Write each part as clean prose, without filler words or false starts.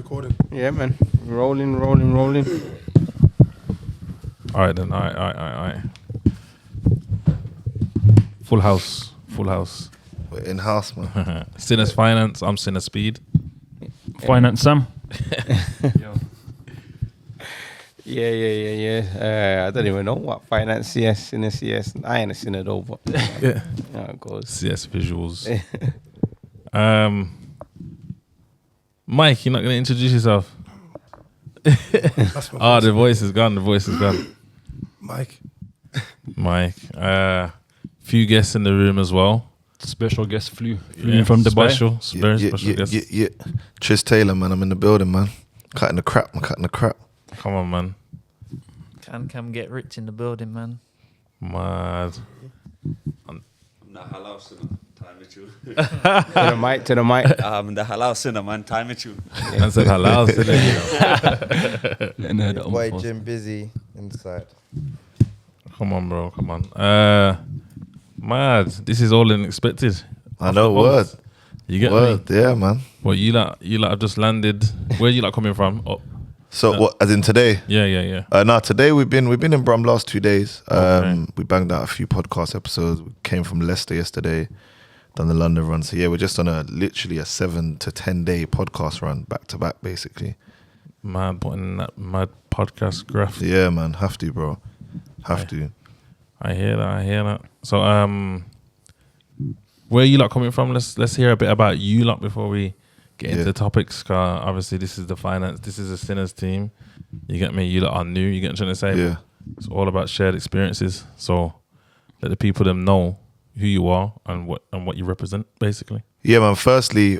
recording. Yeah, man. Rolling. All right then. All right. Full house. We're in house, man. Sinners Finance. I'm Sinner Speed. Finance Sam. Yeah. I don't even know what finance CS, sinner CS. I ain't a sinner though, but Yeah. how it goes. CS visuals. Mike, you're not gonna introduce yourself. That's my The voice is gone. Mike. Few guests in the room as well. Special guest flew in from Dubai. Very special guest. Yeah. Tris Taylor, man. I'm in the building, man. Cutting the crap. Come on, man. Can come get rich in the building, man. Mad. The halal sinner, time with you. To the mic. The halal sinner, man, time with you. I said halal. Boy Jim busy inside. Come on, bro. Come on. Mad. This is all unexpected. I know, word. You get Word, me? yeah, man. Well, you lot have just landed. Where you lot coming from? Oh, So what? As in today? yeah. No, today we've been in Brum last 2 days. Okay. We banged out a few podcast episodes. We came from Leicester yesterday, done the London run. So yeah, we're just on literally a 7 to 10 day podcast run, back to back, basically. Mad, putting in that mad podcast graph. Yeah, man, have to, bro, have to. I hear that. So, where you lot coming from? Let's hear a bit about you lot before we get into the topics. Obviously, this is the finance. This is a Sinners team. You get me? You lot are new. You get what I'm trying to say? Yeah. It's all about shared experiences. So, let the people them know who you are and what you represent, basically. Yeah, man. Firstly,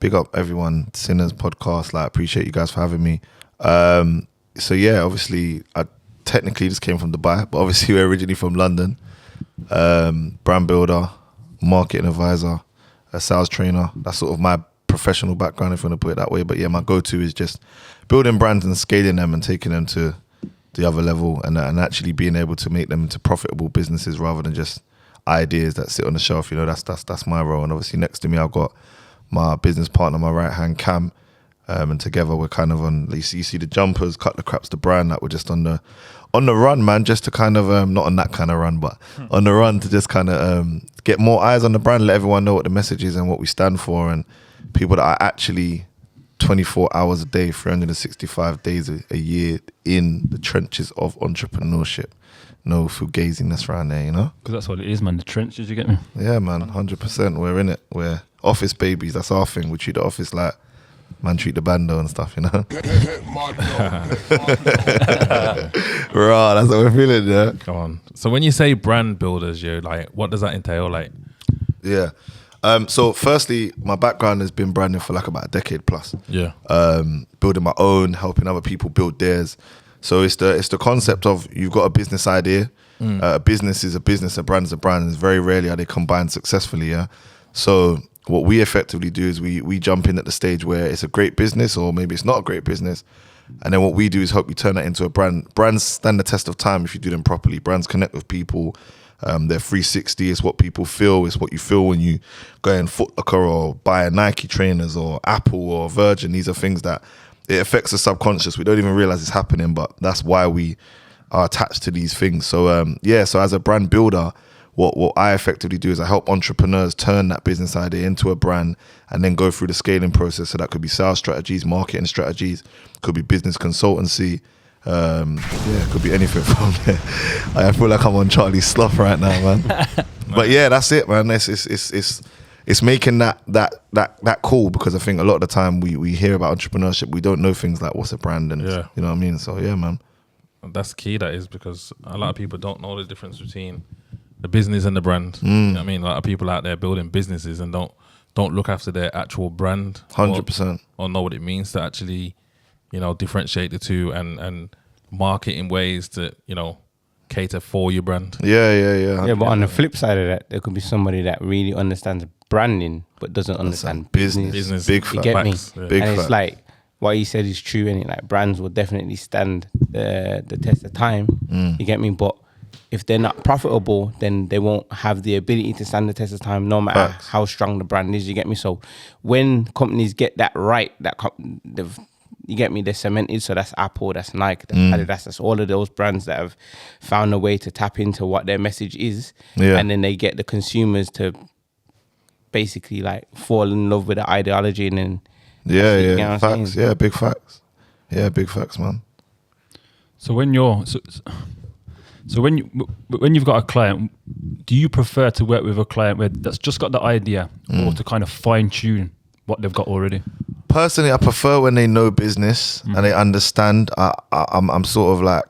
big up everyone, Sinners podcast. Like, appreciate you guys for having me. So yeah, obviously, I technically just came from Dubai, but obviously we're originally from London. Brand builder, marketing advisor, a sales trainer. That's sort of my professional background, if you want to put it that way. But yeah, my go-to is just building brands and scaling them and taking them to the other level and actually being able to make them into profitable businesses rather than just ideas that sit on the shelf. You know, that's my role. And obviously next to me, I've got my business partner, my right hand, Cam. And together we're kind of on, you see the jumpers, Cut the Crap's the brand, that we're just on the run, man, just to kind of, not on that kind of run, but on the run to just kind of get more eyes on the brand, let everyone know what the message is and what we stand for, and people that are actually 24 hours a day, 365 days a year in the trenches of entrepreneurship. No fugaziness around there, you know? Because that's what it is, man. The trenches, you get me? Yeah, man, 100%. We're in it. We're office babies. That's our thing. We treat the office like man treat the bando and stuff, you know? Right, that's what we're feeling, yeah? Come on. So when you say brand builders, like, what does that entail? Like, Yeah. So firstly, my background has been branding for like about a decade plus. yeah. Building my own, helping other people build theirs. So it's the concept of you've got a business idea. A business is a business, a brand is a brand. And very rarely are they combined successfully, yeah? So what we effectively do is we jump in at the stage where it's a great business or maybe it's not a great business. And then what we do is help you turn that into a brand. Brands stand the test of time if you do them properly. Brands connect with people. They're 360. It's what people feel. It's what you feel when you go in Foot Locker or buy Nike trainers or Apple or Virgin. These are things that it affects the subconscious. We don't even realize it's happening, but that's why we are attached to these things. So so as a brand builder, what I effectively do is I help entrepreneurs turn that business idea into a brand and then go through the scaling process. So that could be sales strategies, marketing strategies, could be business consultancy. It could be anything from there. I feel like I'm on Charlie's Slough right now, man. But yeah, that's it, man. It's making that cool, because I think a lot of the time we hear about entrepreneurship, we don't know things like what's a brand and you know what I mean. So yeah, man. That's key, that is, because a lot of people don't know the difference between the business and the brand. You know what I mean? A lot of people out there building businesses and don't look after their actual brand. 100%. Or know what it means to actually, differentiate the two and market in ways that, cater for your brand. Yeah. Yeah, but on the flip side of that, there could be somebody that really understands branding but doesn't understand business. Big You fact. get me? Yeah. Big and fact. it's like what you said is true, and like brands will definitely stand the test of time. You get me? But if they're not profitable, then they won't have the ability to stand the test of time, no matter how strong the brand is. You get me? So when companies get that right, you get me, they're cemented. So that's Apple, that's Nike, that's Adidas, that's all of those brands that have found a way to tap into what their message is. Yeah. And then they get the consumers to basically like fall in love with the ideology and then Yeah, you know yeah, what I'm facts. saying? Yeah, big facts. Yeah, big facts, man. So when you're so when you've got a client, do you prefer to work with a client that's just got the idea, or to kind of fine tune what they've got already? Personally, I prefer when they know business and they understand. I'm sort of like,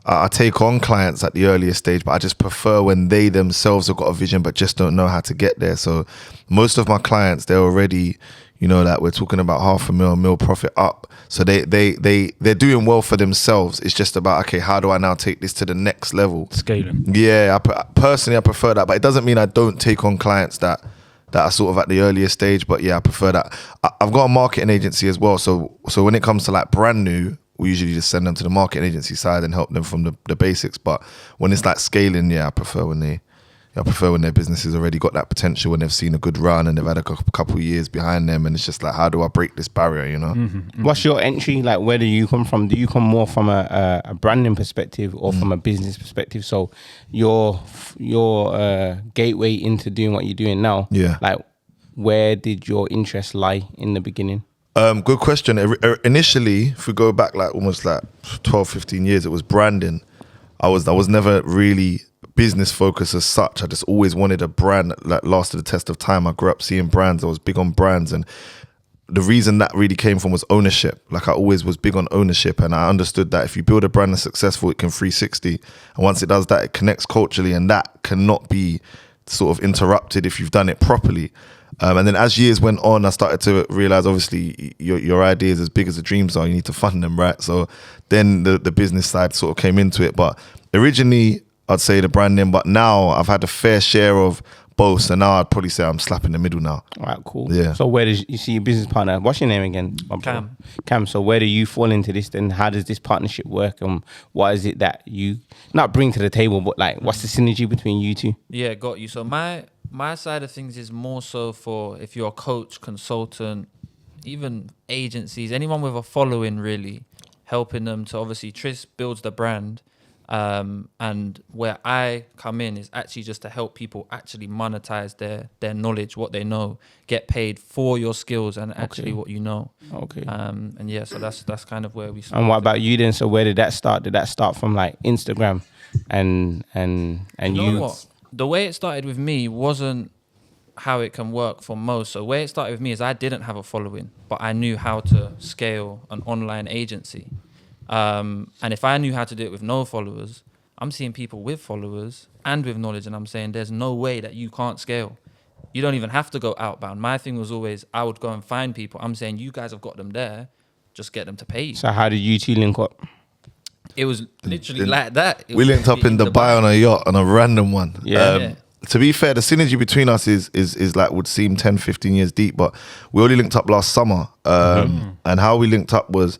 I take on clients at the earlier stage, but I just prefer when they themselves have got a vision but just don't know how to get there. So most of my clients, they're already, you know, like we're talking about $500,000 mil profit up. So they're doing well for themselves. It's just about, okay, how do I now take this to the next level? Scaling. Yeah, personally, I prefer that, but it doesn't mean I don't take on clients that are sort of at the earlier stage. But yeah, I prefer that. I've got a marketing agency as well. So when it comes to like brand new, we usually just send them to the marketing agency side and help them from the basics. But when it's like scaling, yeah, I prefer when their business has already got that potential, when they've seen a good run and they've had a couple of years behind them, and it's just like, how do I break this barrier, you know? What's your entry? Like, where do you come from? Do you come more from a branding perspective or from a business perspective? So your gateway into doing what you're doing now, Yeah. like, where did your interest lie in the beginning? Good question. Initially, if we go back like almost like 12, 15 years, it was branding. I was never really business focused as such. I just always wanted a brand that lasted the test of time. I grew up seeing brands. I was big on brands, and the reason that really came from was ownership. Like I always was big on ownership, and I understood that if you build a brand that's successful, it can 360. And once it does that, it connects culturally, and that cannot be sort of interrupted if you've done it properly. And then as years went on, I started to realize, obviously, your idea is as big as the dreams are. You need to fund them, right? So then the business side sort of came into it. But originally, I'd say the branding. But now I've had a fair share of both. So now I'd probably say I'm slap in the middle now. All right, cool. Yeah. So where does you see your business partner? What's your name again? Cam. Cam. So where do you fall into this? Then how does this partnership work? And what is it that you not bring to the table, but like what's the synergy between you two? Yeah, got you. So my side of things is more so for if you're a coach, consultant, even agencies, anyone with a following, really, helping them to obviously Tris builds the brand. And where I come in is actually just to help people actually monetize their knowledge, what they know, get paid for your skills and actually what you know. Okay. And yeah, so that's kind of where we started. And what about you then? So where did that start? Did that start from like Instagram and You know what? The way it started with me wasn't how it can work for most. So where it started with me is I didn't have a following, but I knew how to scale an online agency. And if I knew how to do it with no followers, I'm seeing people with followers and with knowledge, and I'm saying there's no way that you can't scale. You don't even have to go outbound. My thing was always I would go and find people. I'm saying you guys have got them there, just get them to pay you. So how did you two link up? It was literally like that. We linked up in Dubai on a yacht, on a random one. Yeah. To be fair, the synergy between us is like would seem 10, 15 years deep, but we only linked up last summer. And how we linked up was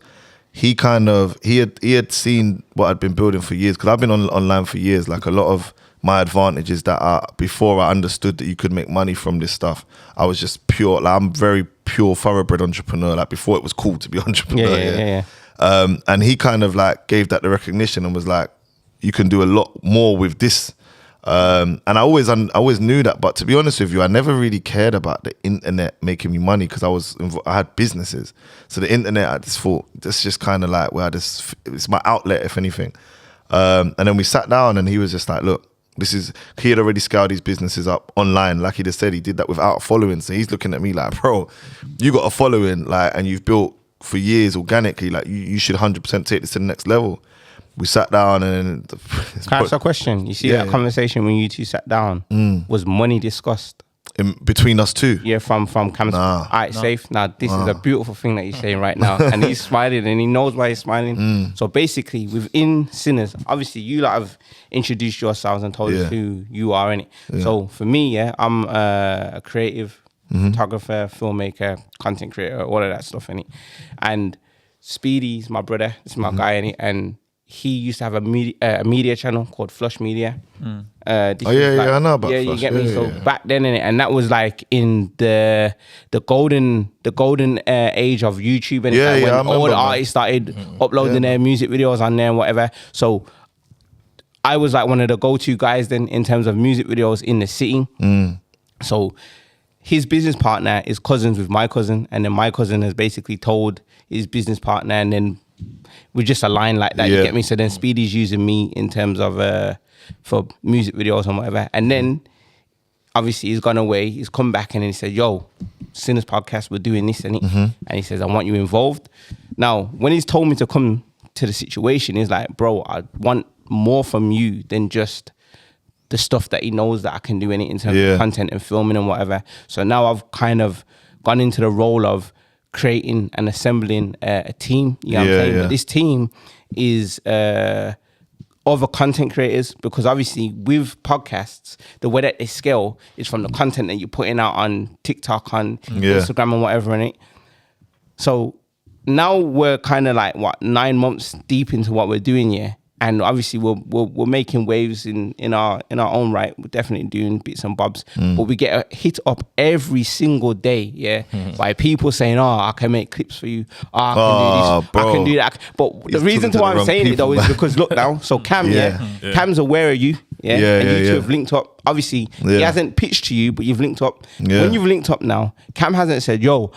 he had seen what I'd been building for years, because I've been online for years. Like a lot of my advantages that before I understood that you could make money from this stuff, I was just pure, like I'm very pure thoroughbred entrepreneur. Like before it was cool to be entrepreneur. Yeah. And he kind of like gave that the recognition and was like, you can do a lot more with this. And I always knew that, but to be honest with you, I never really cared about the internet making me money, because I had businesses. So the internet, I just thought, that's just kind of like where it's my outlet, if anything. And then we sat down and he was just like, look, he had already scaled his businesses up online. Like he just said, he did that without a following. So he's looking at me like, bro, you got a following, like, and you've built for years organically, like you should 100% take this to the next level. We sat down and... Can I ask a question? You see that conversation when you two sat down, was money discussed? Between us two? Yeah, from Cam's... All right, safe. Now, this is a beautiful thing that he's saying right now. And he's smiling and he knows why he's smiling. So basically, within Sinners, obviously, you lot have introduced yourselves and told us who you are, innit? Yeah. So for me, I'm a creative photographer, filmmaker, content creator, all of that stuff, innit? And Speedy's my brother. This is my guy, innit? And he used to have a media channel called Flush Media. This Oh yeah, was like- I know about Yeah, Flush. you get me. Yeah, So yeah. back then, and that was like in the golden age of YouTube, and Yeah, like yeah, I when all remember, the man. artists started uploading their music videos on there and whatever. So I was like one of the go-to guys then in terms of music videos in the city. So his business partner is cousins with my cousin, and then my cousin has basically told his business partner, and then we just align like that. You Yeah. get me? So then Speedy's using me in terms of for music videos and whatever, and then obviously he's gone away. He's come back and he said, "Yo, Sinners Podcast, we're doing this and it," and he says, "I want you involved." Now, when he's told me to come to the situation, he's like, "Bro, I want more from you than just the stuff that he knows that I can do in it in terms of content and filming and whatever." So now I've kind of gone into the role of creating and assembling a team. You know what I'm saying? But this team is other content creators, because obviously with podcasts, the way that they scale is from the content that you're putting out on TikTok, on Instagram and whatever in it. So now we're kind of like 9 months deep into what we're doing here. And obviously we're making waves in our own right. We're definitely doing bits and bobs, but we get hit up every single day, by people saying, "Oh, I can make clips for you. Oh, I can do this. bro. I can do that." But the He's reason talking to why the I'm wrong saying it though people, is man. because look now. So Cam, Cam's aware of you, and you two have linked up. Obviously, he hasn't pitched to you, but you've linked up. When you've linked up now, Cam hasn't said, "Yo,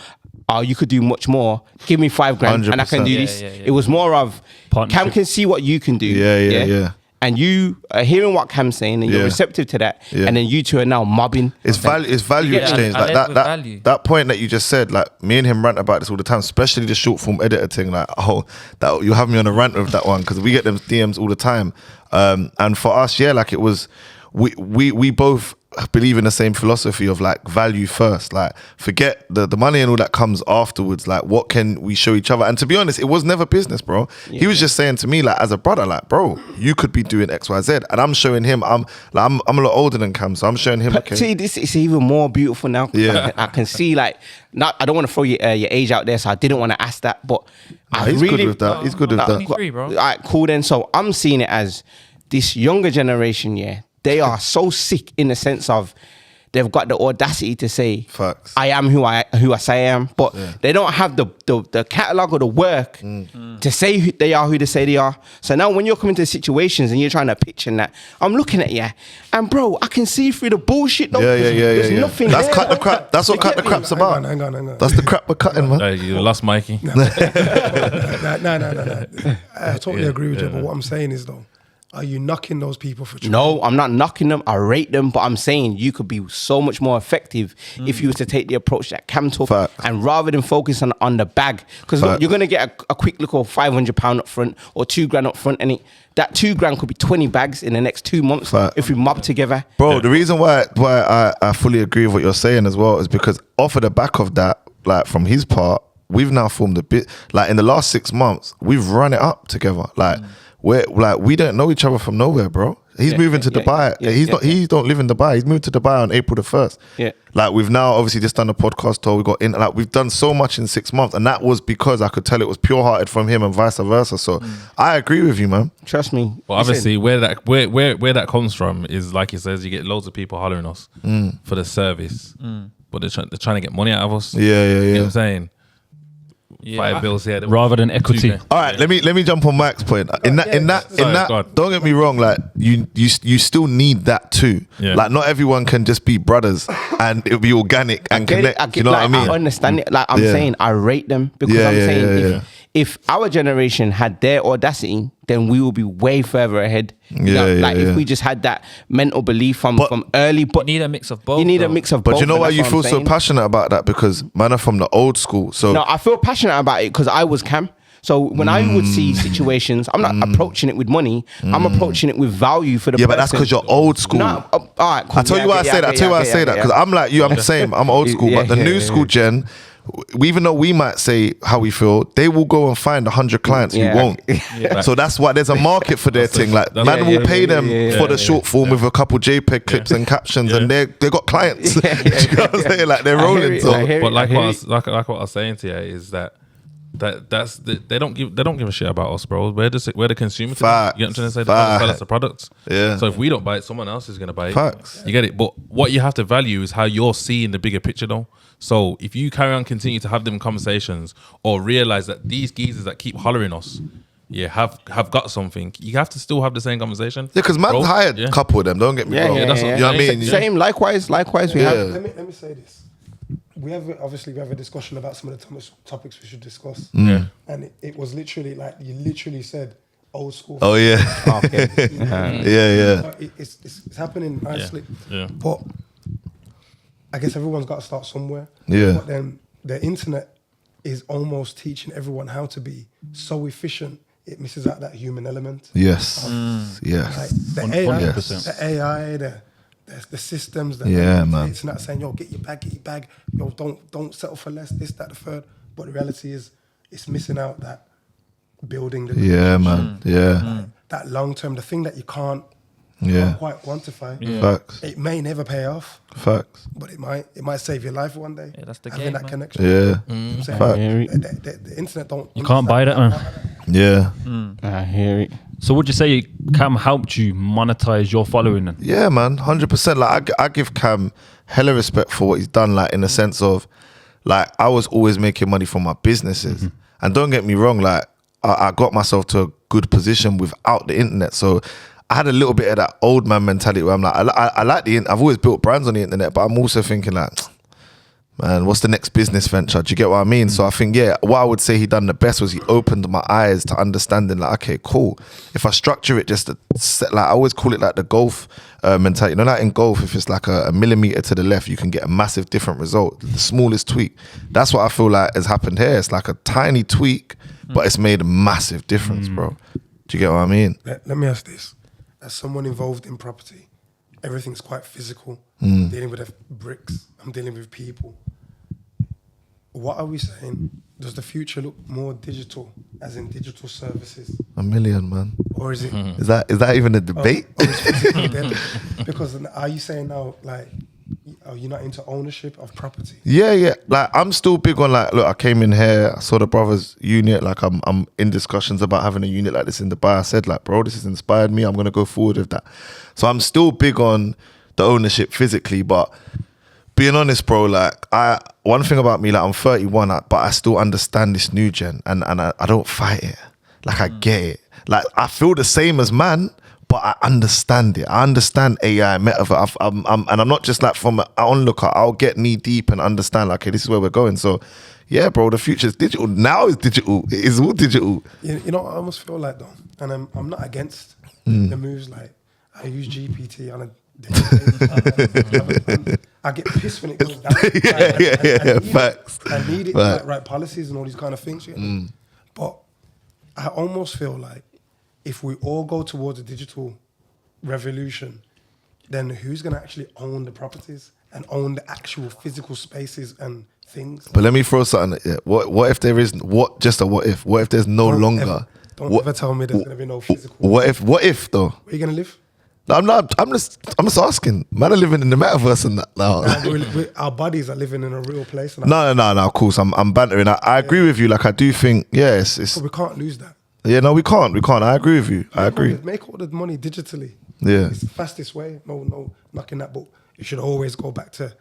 you could do much more. Give me $5,000 and I can do 100%. this." It was more of Partnership. Cam can see what you can do. Yeah. And you are hearing what Cam's saying, and you're receptive to that. And then you two are now mobbing. It's value Yeah, exchange. I Like led that with that value. that point that you just said, like me and him rant about this all the time, especially the short form editor thing. Like, that you have me on a rant with that one, because we get them DMs all the time. And for us, like it was, we both believe in the same philosophy of like value first. Like forget the money and all that comes afterwards. Like what can we show each other? And to be honest, it was never business, bro. He was just saying to me, like as a brother, like, bro, you could be doing X, Y, Z, and I'm showing him. I'm a lot older than Cam, so I'm showing him. Okay, See, this is even more beautiful now. 'Cause Yeah. I can see like, not. I don't want to throw your age out there, so I didn't want to ask that. But I he's really, good with that. He's good with I'm that. 23, bro. All right, cool then. So I'm seeing it as this younger generation. They are so sick in the sense of they've got the audacity to say, Facts. "I am who I say I am," but they don't have the catalog or the work to say who they say they are. So now when you're coming to situations and you're trying to pitch and that, I'm looking at you, and bro, I can see through the bullshit. Though. There's nothing. That's there, cut the bro. crap. That's what cut the crap's Hang about. on, hang on. That's the crap we're cutting, man. You lost Mikey. No. I totally agree with you, but what I'm saying is though, are you knocking those people for trying? No, I'm not knocking them. I rate them, but I'm saying you could be so much more effective if you were to take the approach that Cam took, Facts. and rather than focus on the bag, because Facts. you're gonna get a quick little £500 up front or $2,000 up front, and that $2,000 could be 20 bags in the next 2 months Facts. if we mob together. Bro, the reason why I fully agree with what you're saying as well is because off of the back of that, like from his part, we've now formed a bit. Like in the last 6 months, we've run it up together. Like we don't know each other from nowhere, bro. He's moving to Dubai. He don't live in Dubai. He's moved to Dubai on April the 1st. Yeah. Like we've now obviously just done a podcast tour. We got in. Like we've done so much in 6 months, and that was because I could tell it was pure hearted from him and vice versa. So I agree with you, man. Trust me. Well, obviously, where that comes from is like he says, you get loads of people hollering us for the service, but they're trying to get money out of us. Yeah. You know what I'm saying? Yeah. $5 bills here, Rather than equity. $2,000. All right, let me jump on Mike's point. In that, go on. don't get me wrong. Like you still need that too. Yeah. Like not everyone can just be brothers and it'll be organic and connect. You know what I mean? I understand it. Like I'm saying, I rate them because Yeah, I'm yeah, saying yeah. if our generation had their audacity, then we will be way further ahead. You know, Yeah, like yeah. if we just had that mental belief from early, but You need a mix of both. you need a though. mix of But both. you know and why that's you what feel I'm so saying. passionate about that? Because man are from the old school. So No, I feel passionate about it because I was Cam. So when I would see situations, I'm not approaching it with money. I'm approaching it with value for the yeah, person. but that's because you're old school. No, all right, cool. I tell you why I say that. I tell you why I say that because I'm like you. I'm the same. I'm old school, but the new school gen, even though we might say how we feel, they will go and find 100 clients who Yeah. won't. So that's why there's a market for their thing. Like that's- man yeah, will pay them for the short form with a couple JPEG clips and captions, and they got clients. You know what I'm saying? Like they're rolling. So I hear But it, like I what hear I it. was, like what I was saying to you is that they don't give a shit about us, bro. We're the consumer. Facts. You know what I'm trying to say? They're gonna sell us the products. Yeah. So if we don't buy it, someone else is gonna buy it. Facts. You get it? But what you have to value is how you're seeing the bigger picture, though. So if you carry on, continue to have them conversations, or realize that these geezers that keep hollering us, have got something, you have to still have the same conversation. Yeah, because man's hired a couple of them. Don't get me wrong. that's what- You know what I mean? Same. Likewise. We have. Let me say this. We have a discussion about some of the topics we should discuss. Yeah. And it was literally like you literally said old school. Oh yeah. Okay. Yeah. It's happening nicely. Yeah. But I guess everyone's got to start somewhere. Yeah. But then the internet is almost teaching everyone how to be so efficient. It misses out that human element. Yes. Yes. Like the AI, 100%. the AI, the systems, man. It's not saying, yo, get your bag, yo, don't settle for less, this, that, the third. But the reality is, it's missing out that building the Man. Yeah. that long term, the thing that you can't quite quantify. Facts. It may never pay off, Facts. but it might save your life one day. Yeah, that's the having game, that man. connection. Yeah. You know what I'm saying? Facts. The internet don't. You can't buy that, man. Yeah. I hear it. So would you say Cam helped you monetize your following then? Yeah, man, 100%. Like I give Cam hella respect for what he's done. Like in the sense of, like I was always making money from my businesses, and don't get me wrong, like I got myself to a good position without the internet. So I had a little bit of that old man mentality where I'm like, I like I've always built brands on the internet, but I'm also thinking like, man, what's the next business venture? Do you get what I mean? So I think, what I would say he done the best was he opened my eyes to understanding like, okay, cool. If I structure it just to set, like I always call it like the golf mentality. You know, like in golf, if it's like a millimeter to the left, you can get a massive different result. The smallest tweak. That's what I feel like has happened here. It's like a tiny tweak, but it's made a massive difference, bro. Do you get what I mean? Let me ask this. As someone involved in property, everything's quite physical. I'm dealing with the bricks. I'm dealing with people. What are we saying? Does the future look more digital, as in digital services? $1 million, man. Or is it... Is that even a debate? or is physically dead? Because are you saying now, like, are you not into ownership of property? Yeah. Like I'm still big on like, look, I came in here, I saw the brothers unit. Like I'm in discussions about having a unit like this in Dubai. I said like, bro, this has inspired me. I'm gonna go forward with that. So I'm still big on the ownership physically, but being honest, bro, like one thing about me, like I'm 31, but I still understand this new gen, and I don't fight it. Like I get it. Like I feel the same as man, but I understand it. I understand AI, metaverse. And I'm not just like from an onlooker. I'll get knee deep and understand, like, okay, this is where we're going. So, yeah, bro, the future is digital. Now it's digital. It is all digital. You know, I almost feel like, though, and I'm not against the moves. Like, I use GPT on a daily basis. I get pissed when it goes down. Yeah, facts. I need it to like, write policies and all these kind of things. You know? But I almost feel like if we all go towards a digital revolution, then who's going to actually own the properties and own the actual physical spaces and things? But let me throw something at you. What if there isn't? What if there's no longer? Don't ever tell me there's going to be no physical. What if though? Where are you going to live? I'm just asking. Man are living in the metaverse and that now. Our bodies are living in a real place. And No. Of course, I'm bantering. I agree with you. Like I do think, it's. But we can't lose that. Yeah, no, we can't. I agree with you. I agree. Make all the money digitally. Yeah. It's the fastest way. No, knocking that. But you should always go back to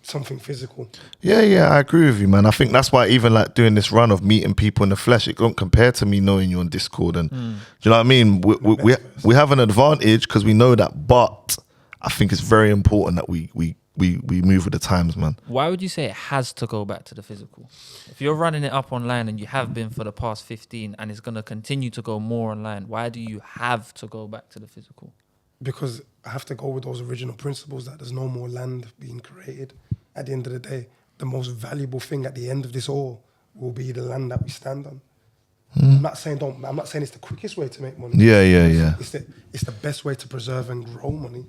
something physical. Yeah, I agree with you, man. I think that's why even like doing this run of meeting people in the flesh, it don't compare to me knowing you on Discord. And do you know what I mean? We have an advantage because we know that, but I think it's very important that we move with the times, man. Why would you say it has to go back to the physical? If you're running it up online and you have been for the past 15 and it's going to continue to go more online, why do you have to go back to the physical? Because I have to go with those original principles that there's no more land being created. At the end of the day, the most valuable thing at the end of this all will be the land that we stand on. I'm not saying it's the quickest way to make money. Yeah. It's the best way to preserve and grow money.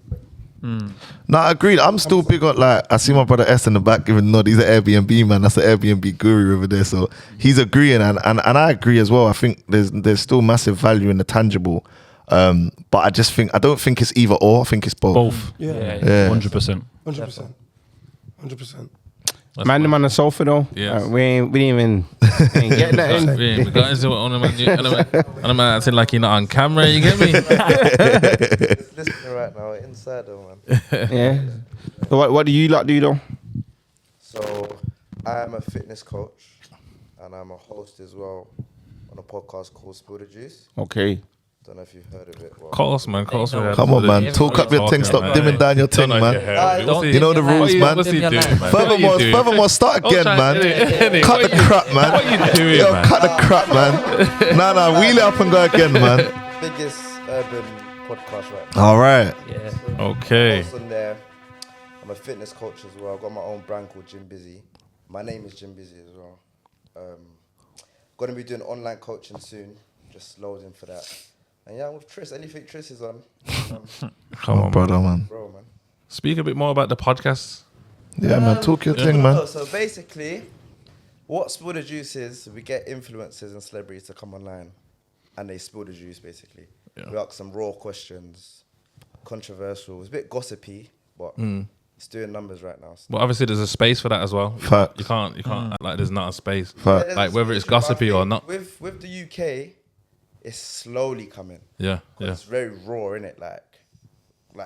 No, I agree. I'm still big on, like, I see my brother S in the back giving nod. He's an Airbnb man. That's the Airbnb guru over there. So he's agreeing, and I agree as well. I think there's still massive value in the tangible. But I don't think it's either or. I think it's both. Both. Yeah. 100%. 100%. Man, them on the sofa though. Yes. We didn't even get that in. We got into it on the man acting like you're not on camera. You get me? Listening right now, inside though, man. Yeah. So what do you lot do though? So I am a fitness coach and I'm a host as well on a podcast called Speedy. Okay. Don't know if you've heard of it. Well, Course, man. Course, man. Come on, man. Talk up your thing. Stop dimming down your thing, man. You know the rules, man. What's he doing, man? Furthermore, start again, man. Cut the crap, man. What you doing, Yo, man? cut the crap, man. Nah, wheel it up and go again, man. biggest urban podcast right now. All right. Yeah. Okay. Also on there, I'm a fitness coach as well. I've got my own brand called Jim Busy. My name is Jim Busy as well. Going to be doing online coaching soon. Just loading for that. And yeah, with Tris, anything Tris is on. Come on, brother, man. Bro, man. Speak a bit more about the podcast. Yeah, man. Talk your thing, man. So basically, what Spill the Juice is, we get influencers and celebrities to come online and they spill the juice, basically. Yeah. We ask some raw questions, controversial. It's a bit gossipy, but it's doing numbers right now. But obviously, there's a space for that as well. Facts. You can't act like there's not a space. Facts. Like whether it's But I gossipy or think not. With the UK, it's slowly coming. Yeah, 'Cause yeah. It's very raw, innit? Like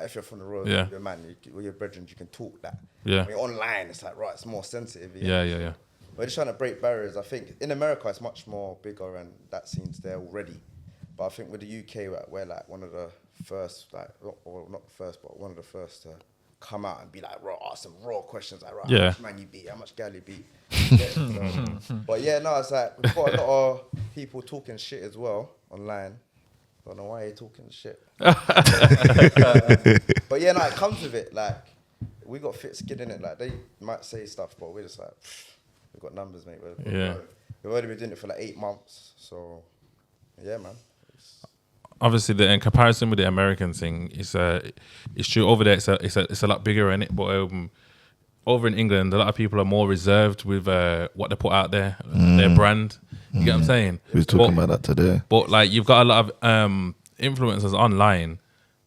if you're from the road, Yeah. you're a man, with your brethren, you can talk that. Yeah. When you're online, it's like, right, it's more sensitive. Yeah. We're just trying to break barriers. I think in America, it's much more bigger and that scene's there already. But I think with the UK, we're like one of the first, like, or not the first, but one of the first to come out and be like, ask some raw questions, like, right, Yeah. how much man you beat, how much gal you beat. Yeah, so, but yeah, no, it's like, we've got a lot of people talking shit as well online. Don't know why you're talking shit. But yeah, no, it comes with it. Like, we got fit skin in it. Like, they might say stuff, but we're just like, we've got numbers, mate. We've already been doing it for like 8 months. So, yeah, man. Obviously, in comparison with the American thing, it's true. Over there, it's a lot bigger in it. But over in England, a lot of people are more reserved with what they put out there, their brand. You get what I'm saying? We was talking about that today. But like, you've got a lot of influencers online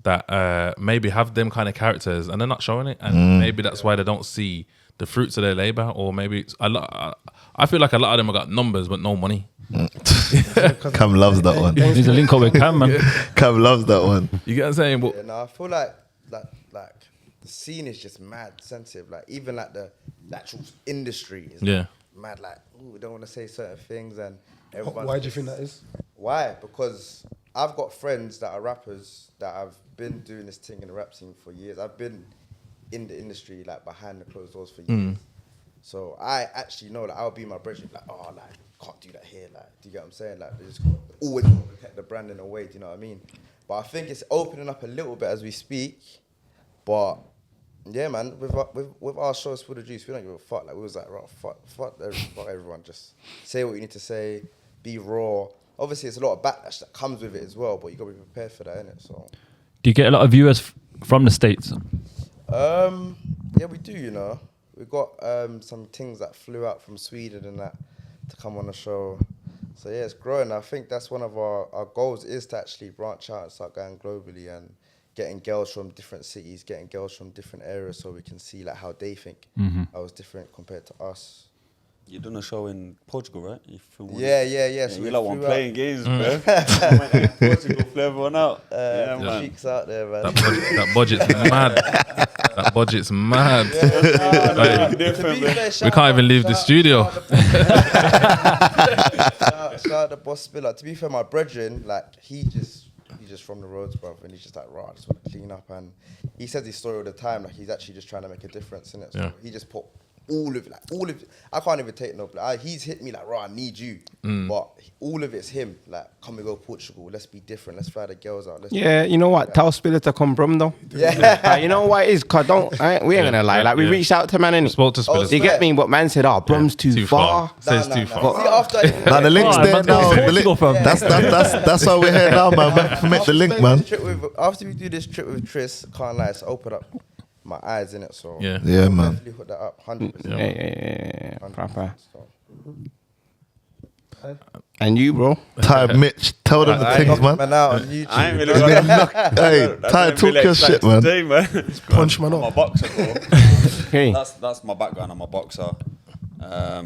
that maybe have them kind of characters, and they're not showing it, and maybe that's why they don't see the fruits of their labor, or maybe it's a lot. I feel like a lot of them have got numbers but no money. Cam loves that one. He's a link up with Cam, man. Cam loves that one. You get what I'm saying? But Yeah, no, I feel like the scene is just mad sensitive. Like, even like the actual industry is mad. Like, ooh, we don't want to say certain things, and everyone. Why do you think that is? Why? Because I've got friends that are rappers that have been doing this thing in the rap scene for years. I've been in the industry, like, behind the closed doors for years. So I actually know that I'll be my brethren, like, oh, like, can't do that here. Like, do you get what I'm saying? Like, they just always got to protect the brand in a way. Do you know what I mean? But I think it's opening up a little bit as we speak. But yeah, man, with our show, Spill the Juice, we don't give a fuck. Like, we was like, right, fuck everyone. Just say what you need to say. Be raw. Obviously, it's a lot of backlash that comes with it as well. But you got to be prepared for that, innit? So. Do you get a lot of viewers from the States? Yeah, we do, you know. We've got some things that flew out from Sweden and that to come on the show. So yeah, it's growing. I think that's one of our goals, is to actually branch out and start going globally and getting girls from different cities, getting girls from different areas, so we can see like how they think. How it's different compared to us. You done a show in Portugal, right? Yeah. So So you like one playing games, bro. Portugal, play everyone out. Yeah, man. Cheeks out there, man. that budget's mad. That budget's mad. We can't even leave the studio. Shout out the boss Spiller. To be fair, my brethren, like, he's just from the roads, bruv, and he's just like, right, I just want to clean up. And he says his story all the time, like, he's actually just trying to make a difference in it. So he just put all of it. I can't even take no. He's hit me like, right, I need you. But all of it's him. Like, come we go Portugal. Let's be different. Let's fly the girls out. Yeah, you know what? Tell Spiller to come from though. Yeah. You know what it is? Cause we ain't gonna lie. Like, we reached out to man and Spoke to Spiller. you get me? But man said, Brum's too far. Says too far. See, after Now the link's Oh, there man's now. got The Portugal link, from. that's why we're here now, man. Make the link, man. After we do this trip with Tris, can't lie, it's opened up my eyes in it. So Yeah, man. definitely put that up 100%. Yeah. 100%. Proper. So. And you, bro? Ty, Mitch, tell them the things, man. Man, out on YouTube. I ain't really Hey, Ty, talk your shit, man. Today, man. Punch man I'm a up. boxer, bro. Okay. That's my background. I'm a boxer. I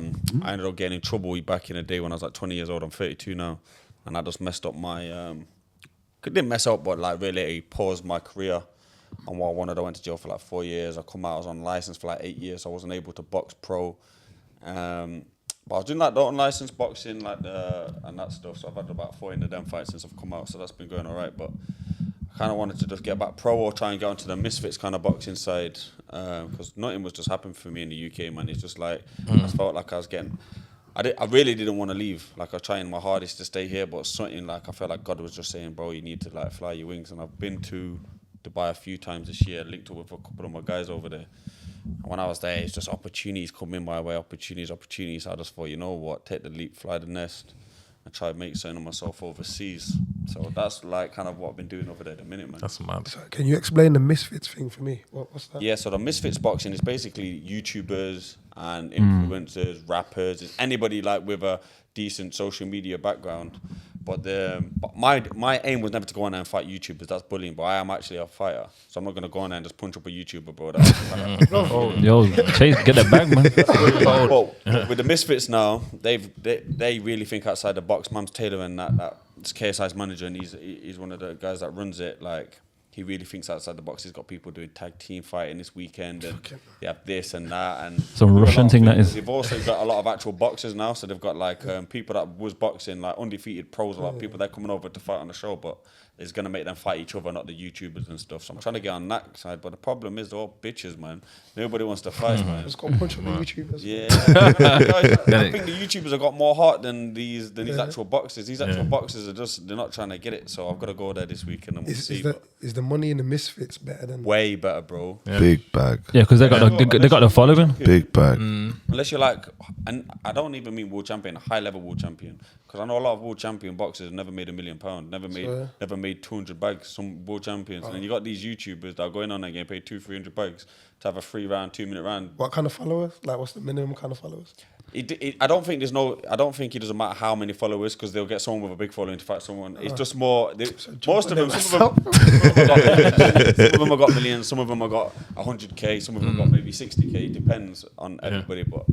ended up getting in trouble back in the day when I was like 20 years old. I'm 32 now, and I just messed up my. Didn't mess up, but like really paused my career. And what I wanted, I went to jail for like 4 years. I come out, I was on license for like 8 years. So I wasn't able to box pro. But I was doing like the unlicensed boxing, like and that stuff. So I've had about 14 of them fights since I've come out. So that's been going all right. But I kind of wanted to just get back pro or try and get onto the misfits kind of boxing side, because nothing was just happening for me in the UK, man. It's just like I felt like I was getting. I really didn't want to leave. Like I was trying my hardest to stay here, but something like I felt like God was just saying, bro, you need to like fly your wings. And I've been to Dubai a few times this year, linked up with a couple of my guys over there. And when I was there, it's just opportunities coming my way, opportunities. So I just thought, you know what, take the leap, fly the nest, and try to make something of myself overseas. So that's like kind of what I've been doing over there at the minute, man. That's mad. So can you explain the misfits thing for me? What's that? Yeah, so the misfits boxing is basically YouTubers and influencers, rappers, it's anybody like with a decent social media background. But my aim was never to go on there and fight YouTubers. That's bullying. But I am actually a fighter, so I'm not gonna go on there and just punch up a YouTuber, bro. Yo, Chase, get that bag, man. But with the misfits now, they really think outside the box. Mams Taylor and that's KSI's manager, and he's one of the guys that runs it. Like he really thinks outside the box. He's got people doing tag team fighting this weekend, and they have this and that, and some Russian thing that is. They've also got a lot of actual boxers now, so they've got like people that was boxing, like undefeated pros, a lot of people that are coming over to fight on the show, but it's gonna make them fight each other, not the YouTubers and stuff. So I'm trying to get on that side, but the problem is they're all bitches, man. Nobody wants to fight, man. Just go punch on the YouTubers. Yeah, I think the YouTubers have got more heart than these actual boxers. These actual boxers they're not trying to get it. So I've got to go there this weekend and we'll see. Is the money in the misfits better than? Way better, bro. Yeah. Big bag. Yeah, because they got the following. Big bag. Unless you're like, and I don't even mean world champion, high level world champion, because I know a lot of world champion boxers never made £1 million, never made 200 bags. Some world champions, and then you got these YouTubers that are going on there getting paid 200-300 bags to have a 3-round, 2-minute round. What kind of followers? Like, what's the minimum kind of followers? I don't think it doesn't matter how many followers, because they'll get someone with a big following to fight someone. It's just more. Most of them, some of them have got millions, some of them have got 100k, some of them have got maybe 60k. It depends on everybody, but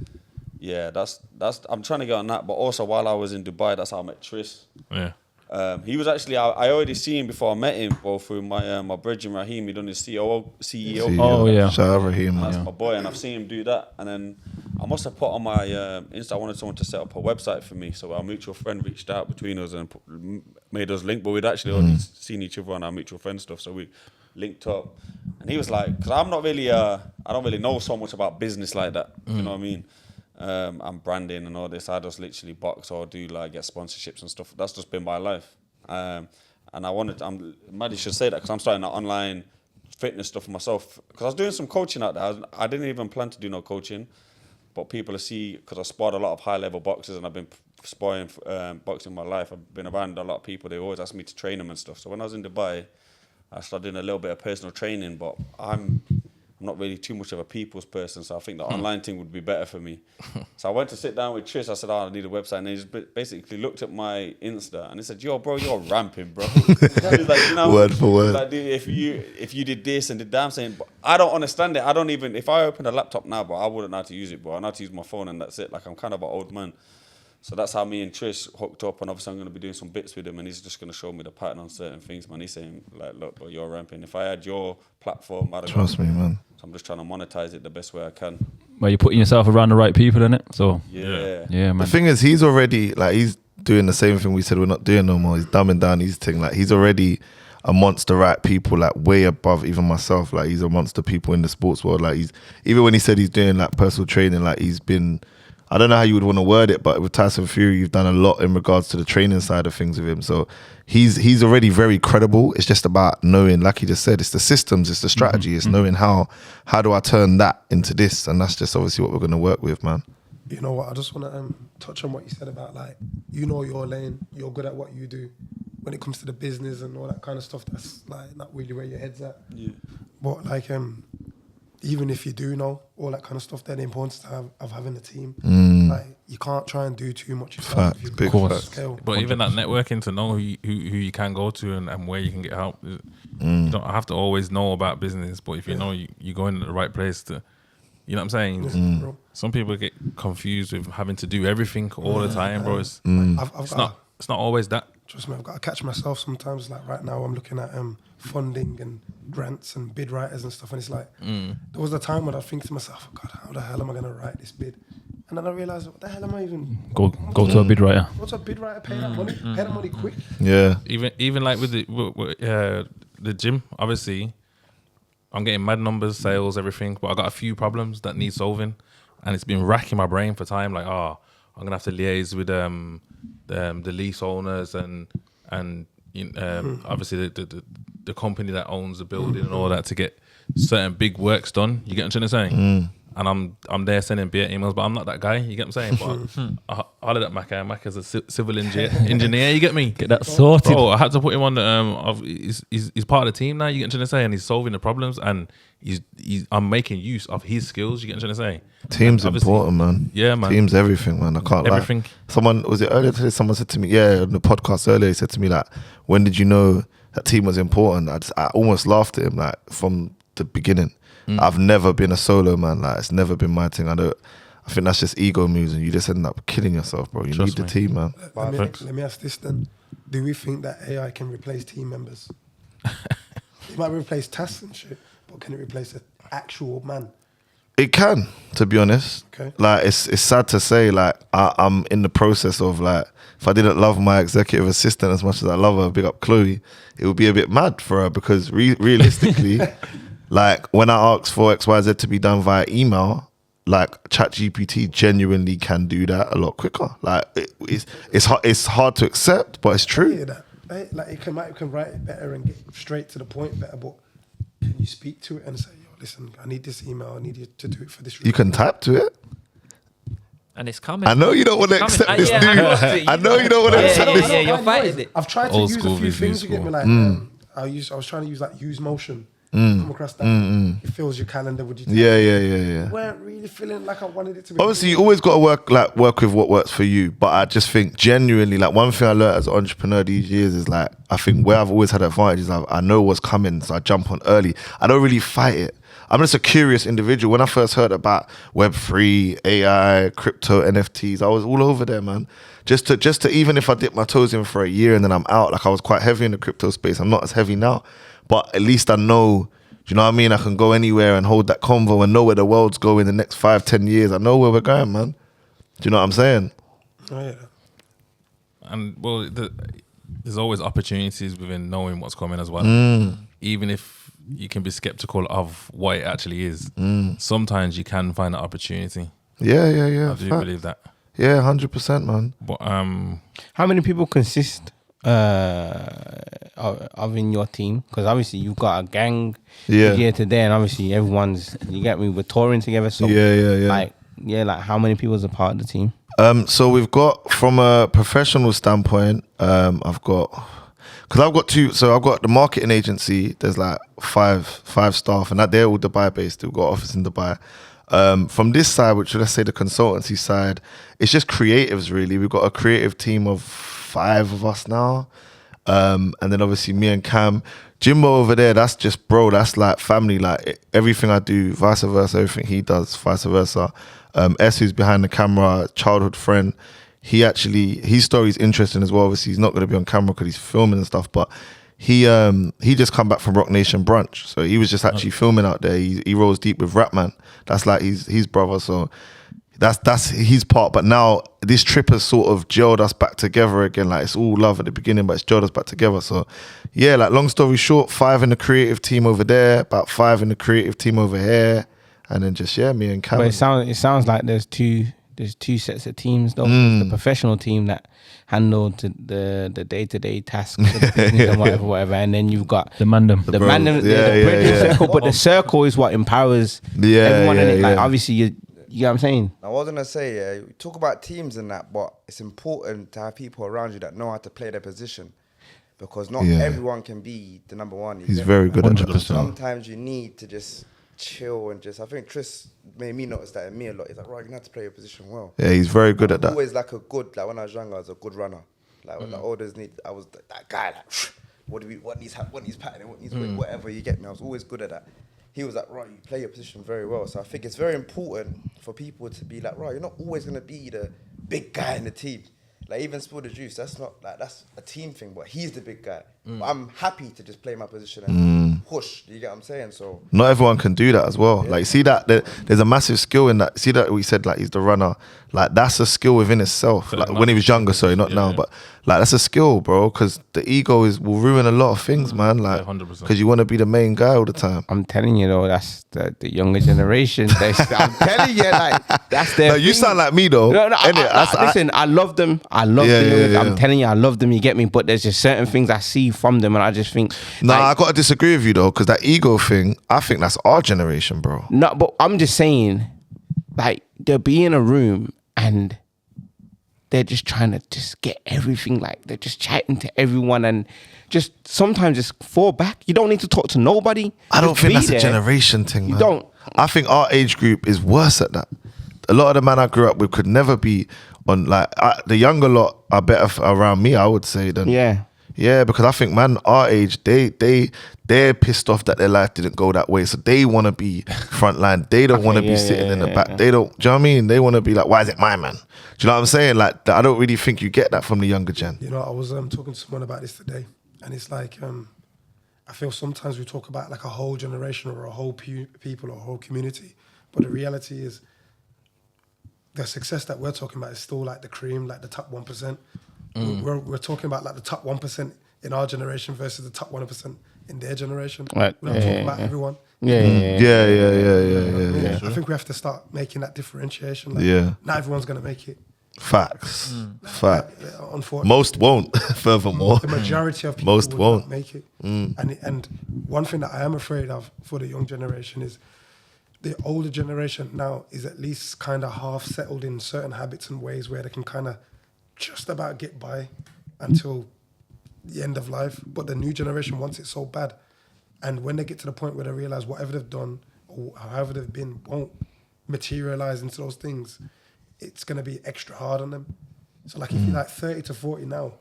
yeah, that's. I'm trying to get on that, but also while I was in Dubai, that's how I met Tris. Yeah. He was actually, I already seen him before I met him, through my brethren Raheem. He done his CEO. Oh yeah, shout out Raheem. That's my boy, and I've seen him do that. And then I must have put on my Insta, I wanted someone to set up a website for me. So our mutual friend reached out between us and made us link. But we'd actually already seen each other on our mutual friend stuff, so we linked up. And he was like, because I'm not really, I don't really know so much about business like that. You know what I mean? I'm branding and all this. I just literally box or do like get sponsorships and stuff. That's just been my life. And I'm mad you should say that, because I'm starting that online fitness stuff for myself. Because I was doing some coaching out there. I didn't even plan to do no coaching, but people see, because I sparred a lot of high level boxers and I've been sparring boxing my life. I've been around a lot of people. They always ask me to train them and stuff. So when I was in Dubai, I started doing a little bit of personal training, but I'm not really too much of a people's person, so I think the online thing would be better for me. So I went to sit down with Tris. I said, I need a website. And he just basically looked at my Insta and he said, yo, bro, you're ramping, bro. He's like, you know, word for word. Like, dude, if you did this and did that, I'm saying, but I don't understand it. I don't even, if I open a laptop now, bro, I wouldn't know how to use it, bro. I know how to use my phone and that's it. Like, I'm kind of an old man. So that's how me and Trish hooked up, and obviously I'm going to be doing some bits with him, and he's just going to show me the pattern on certain things, man. He's saying, like, look, bro, you're ramping. If I had your platform, I'd have Trust me, man. So I'm just trying to monetize it the best way I can. Well, you're putting yourself around the right people, innit? So Yeah, man. The thing is, he's already, like, he's doing the same thing we said we're not doing no more. He's dumbing down his thing. Like, he's already amongst the right people, like, way above even myself. Like, he's amongst the people in the sports world. Like, he's, even when he said he's doing, like, personal training, like, he's been, I don't know how you would want to word it, but with Tyson Fury, you've done a lot in regards to the training side of things with him. So he's already very credible. It's just about knowing, like he just said, it's the systems, it's the strategy, it's knowing how do I turn that into this, and that's just obviously what we're going to work with, man. You know what? I just want to touch on what you said about, like, you know your lane, you're good at what you do. When it comes to the business and all that kind of stuff, that's like not really where your head's at. Yeah. But like, even if you do know all that kind of stuff, then the importance of having a team. Like, you can't try and do too much yourself. Fact, big fact. But even that networking to know who you can go to and where you can get help. You don't have to always know about business, but if you know you're going to the right place to You know what I'm saying? Bro. Some people get confused with having to do everything all the time, bro. It's I've got not always that. trust me, I've got to catch myself sometimes. Like right now, I'm looking at funding and grants and bid writers and stuff, and it's like there was a time when I think to myself, oh, God, how the hell am I going to write this bid? And then I realised, what the hell am I even Go to a bid writer. What's a bid writer? Pay that money? Pay that money quick. Yeah. Even like with the gym, obviously, I'm getting mad numbers, sales, everything, but I got a few problems that need solving, and it's been racking my brain for time. Like, I'm gonna have to liaise with the lease owners and obviously the company that owns the building and all that to get certain big works done. You get what I'm trying to say? And I'm there sending beer emails, but I'm not that guy. You get what I'm saying? But I hollered at Mac. Mac is a civil engineer. You get me? Get that sorted. Bro, I had to put him on the he's part of the team now. You get what I'm trying to say? And he's solving the problems, and I'm making use of his skills. You get what I'm trying to say? Team's important, man. Yeah, man. Team's everything, man. I can't Everything. lie. Someone, was it earlier today? Someone said to me, on the podcast earlier, he said to me, like, when did you know that team was important? I almost laughed at him, like, from the beginning. I've never been a solo man. Like, it's never been my thing. I think that's just ego moves, and you just end up killing yourself, bro. You need the team, man. Let me ask this then: do we think that AI can replace team members? It might replace tasks and shit, but can it replace an actual man? It can, to be honest. Okay. Like, it's sad to say, like, I'm in the process of, like, if I didn't love my executive assistant as much as I love her, big up Chloe, it would be a bit mad for her, because realistically, like, when I ask for XYZ to be done via email, like, ChatGPT genuinely can do that a lot quicker. Like, it's hard to accept, but it's I true. hear that. Right? Like, it can write it better and get straight to the point better, but can you speak to it and say, yo, listen, I need this email, I need you to do it for this reason? You can type to it. And it's coming. I know you don't want to accept this, dude. I know you don't want to accept this. Yeah, you're fighting it. I've tried to Old use a school few is things to useful. get me like, I was trying to use like use motion. Come across that. It fills your calendar with your Yeah. weren't really feeling like I wanted it to be. Obviously, you always got to work with what works for you. But I just think genuinely, like, one thing I learned as an entrepreneur these years is, like, I think where I've always had advantage is I know what's coming, so I jump on early. I don't really fight it. I'm just a curious individual. When I first heard about Web3, AI, crypto, NFTs, I was all over there, man. Just to even if I dip my toes in for a year and then I'm out, like, I was quite heavy in the crypto space. I'm not as heavy now, but at least I know. Do you know what I mean? I can go anywhere and hold that convo and know where the world's going in the next 5-10 years. I know where we're going, man. Do you know what I'm saying? Oh, yeah. And well, there's always opportunities within knowing what's coming as well. Even if you can be skeptical of what it actually is, sometimes you can find an opportunity. Yeah. I do believe that. Yeah, 100%, man. But How many people consist of in your team? Because obviously you've got a gang here today, and obviously everyone's, you get me, we're touring together. So Yeah. like how many people is a part of the team? So we've got, from a professional standpoint, I've got two. So I've got the marketing agency. There's like five staff, and they're all Dubai based. We've got office in Dubai. From this side, which let's say the consultancy side, it's just creatives really. We've got a creative team of 5 of us now. And then obviously me and Cam. Jimbo over there, that's just bro, that's like family. Like, everything I do, vice versa, everything he does, vice versa. S, who's behind the camera, childhood friend, his story is interesting as well. Obviously he's not going to be on camera because he's filming and stuff, but he just come back from Rock Nation brunch, so he was just actually filming out there. He rolls deep with Rapman. That's like his brother, so that's his part. But now this trip has sort of gelled us back together again. Like, it's all love at the beginning, but it's gelled us back together. So yeah, like, long story short, 5 in the creative team over there, about 5 in the creative team over here, and then just me and Cam. But it sounds like there's two sets of teams though. The professional team that handle the day-to-day tasks of the business and whatever, and then you've got The mandem. the bridging circle. But the circle is what empowers everyone in it. Like, obviously you know what I'm saying? I was gonna say, we talk about teams and that, but it's important to have people around you that know how to play their position, because not everyone can be the number one. He's very good at that. Sometimes you need to just chill and just. I think Tris made me notice that in me a lot. He's like, right, you're gonna have to play your position well. Yeah, he's very good at that. Always like when I was younger, I was a good runner. Like when the olders I was that guy. Like, what needs patterning, what needs whatever, you get me. I was always good at that. he was like, right, you play your position very well. So I think it's very important for people to be like, right, you're not always going to be the big guy in the team. Like even Spill the Juice, that's a team thing, but he's the big guy. But I'm happy to just play my position and push. Do you get what I'm saying? So not everyone can do that as well. Like, see that there's a massive skill in that. See that we said like he's the runner. Like that's a skill within itself. Like when he was younger, sorry, not now, but like that's a skill, bro. Because the ego will ruin a lot of things, man. Like 100%. because you want to be the main guy all the time. I'm telling you though, that's the younger generation. I'm telling you, like that's their. No, you thing. sound like me though. No, listen, I love them. I love them. I'm telling you, I love them. You get me? But there's just certain things I see from them, and I just think. Nah, like, I gotta disagree with you though, because that ego thing, I think that's our generation, bro. No, but I'm just saying, like they'll be in a room and they're just trying to just get everything. Like they're just chatting to everyone and just sometimes just fall back. You don't need to talk to nobody. I don't Just think be that's there. a generation thing, man. You don't. I think our age group is worse at that. A lot of the man I grew up with could never be on, like, the younger lot are better around me, I would say, than... Yeah, because I think, man, our age, they're pissed off that their life didn't go that way. So they want to be frontline. They don't want to be sitting in the back. They don't, do you know what I mean? They want to be like, why is it my man? Do you know what I'm saying? Like, I don't really think you get that from the younger gen. You know, I was talking to someone about this today, and it's like, I feel sometimes we talk about like a whole generation or a whole people or a whole community, but the reality is the success that we're talking about is still like the cream, like the top 1%. We're talking about like the top 1% in our generation versus the top 1% in their generation. Right. We're not talking about everyone. Yeah. I think we have to start making that differentiation. Like, not everyone's going to make it. Facts. Unfortunately. Most won't, furthermore. The majority of people Most will won't not make it. And one thing that I am afraid of for the young generation is the older generation now is at least kind of half settled in certain habits and ways where they can kind of just about get by until the end of life. But the new generation wants it so bad. And when they get to the point where they realize whatever they've done or however they've been won't materialize into those things, it's going to be extra hard on them. So like if you're like 30 to 40 now,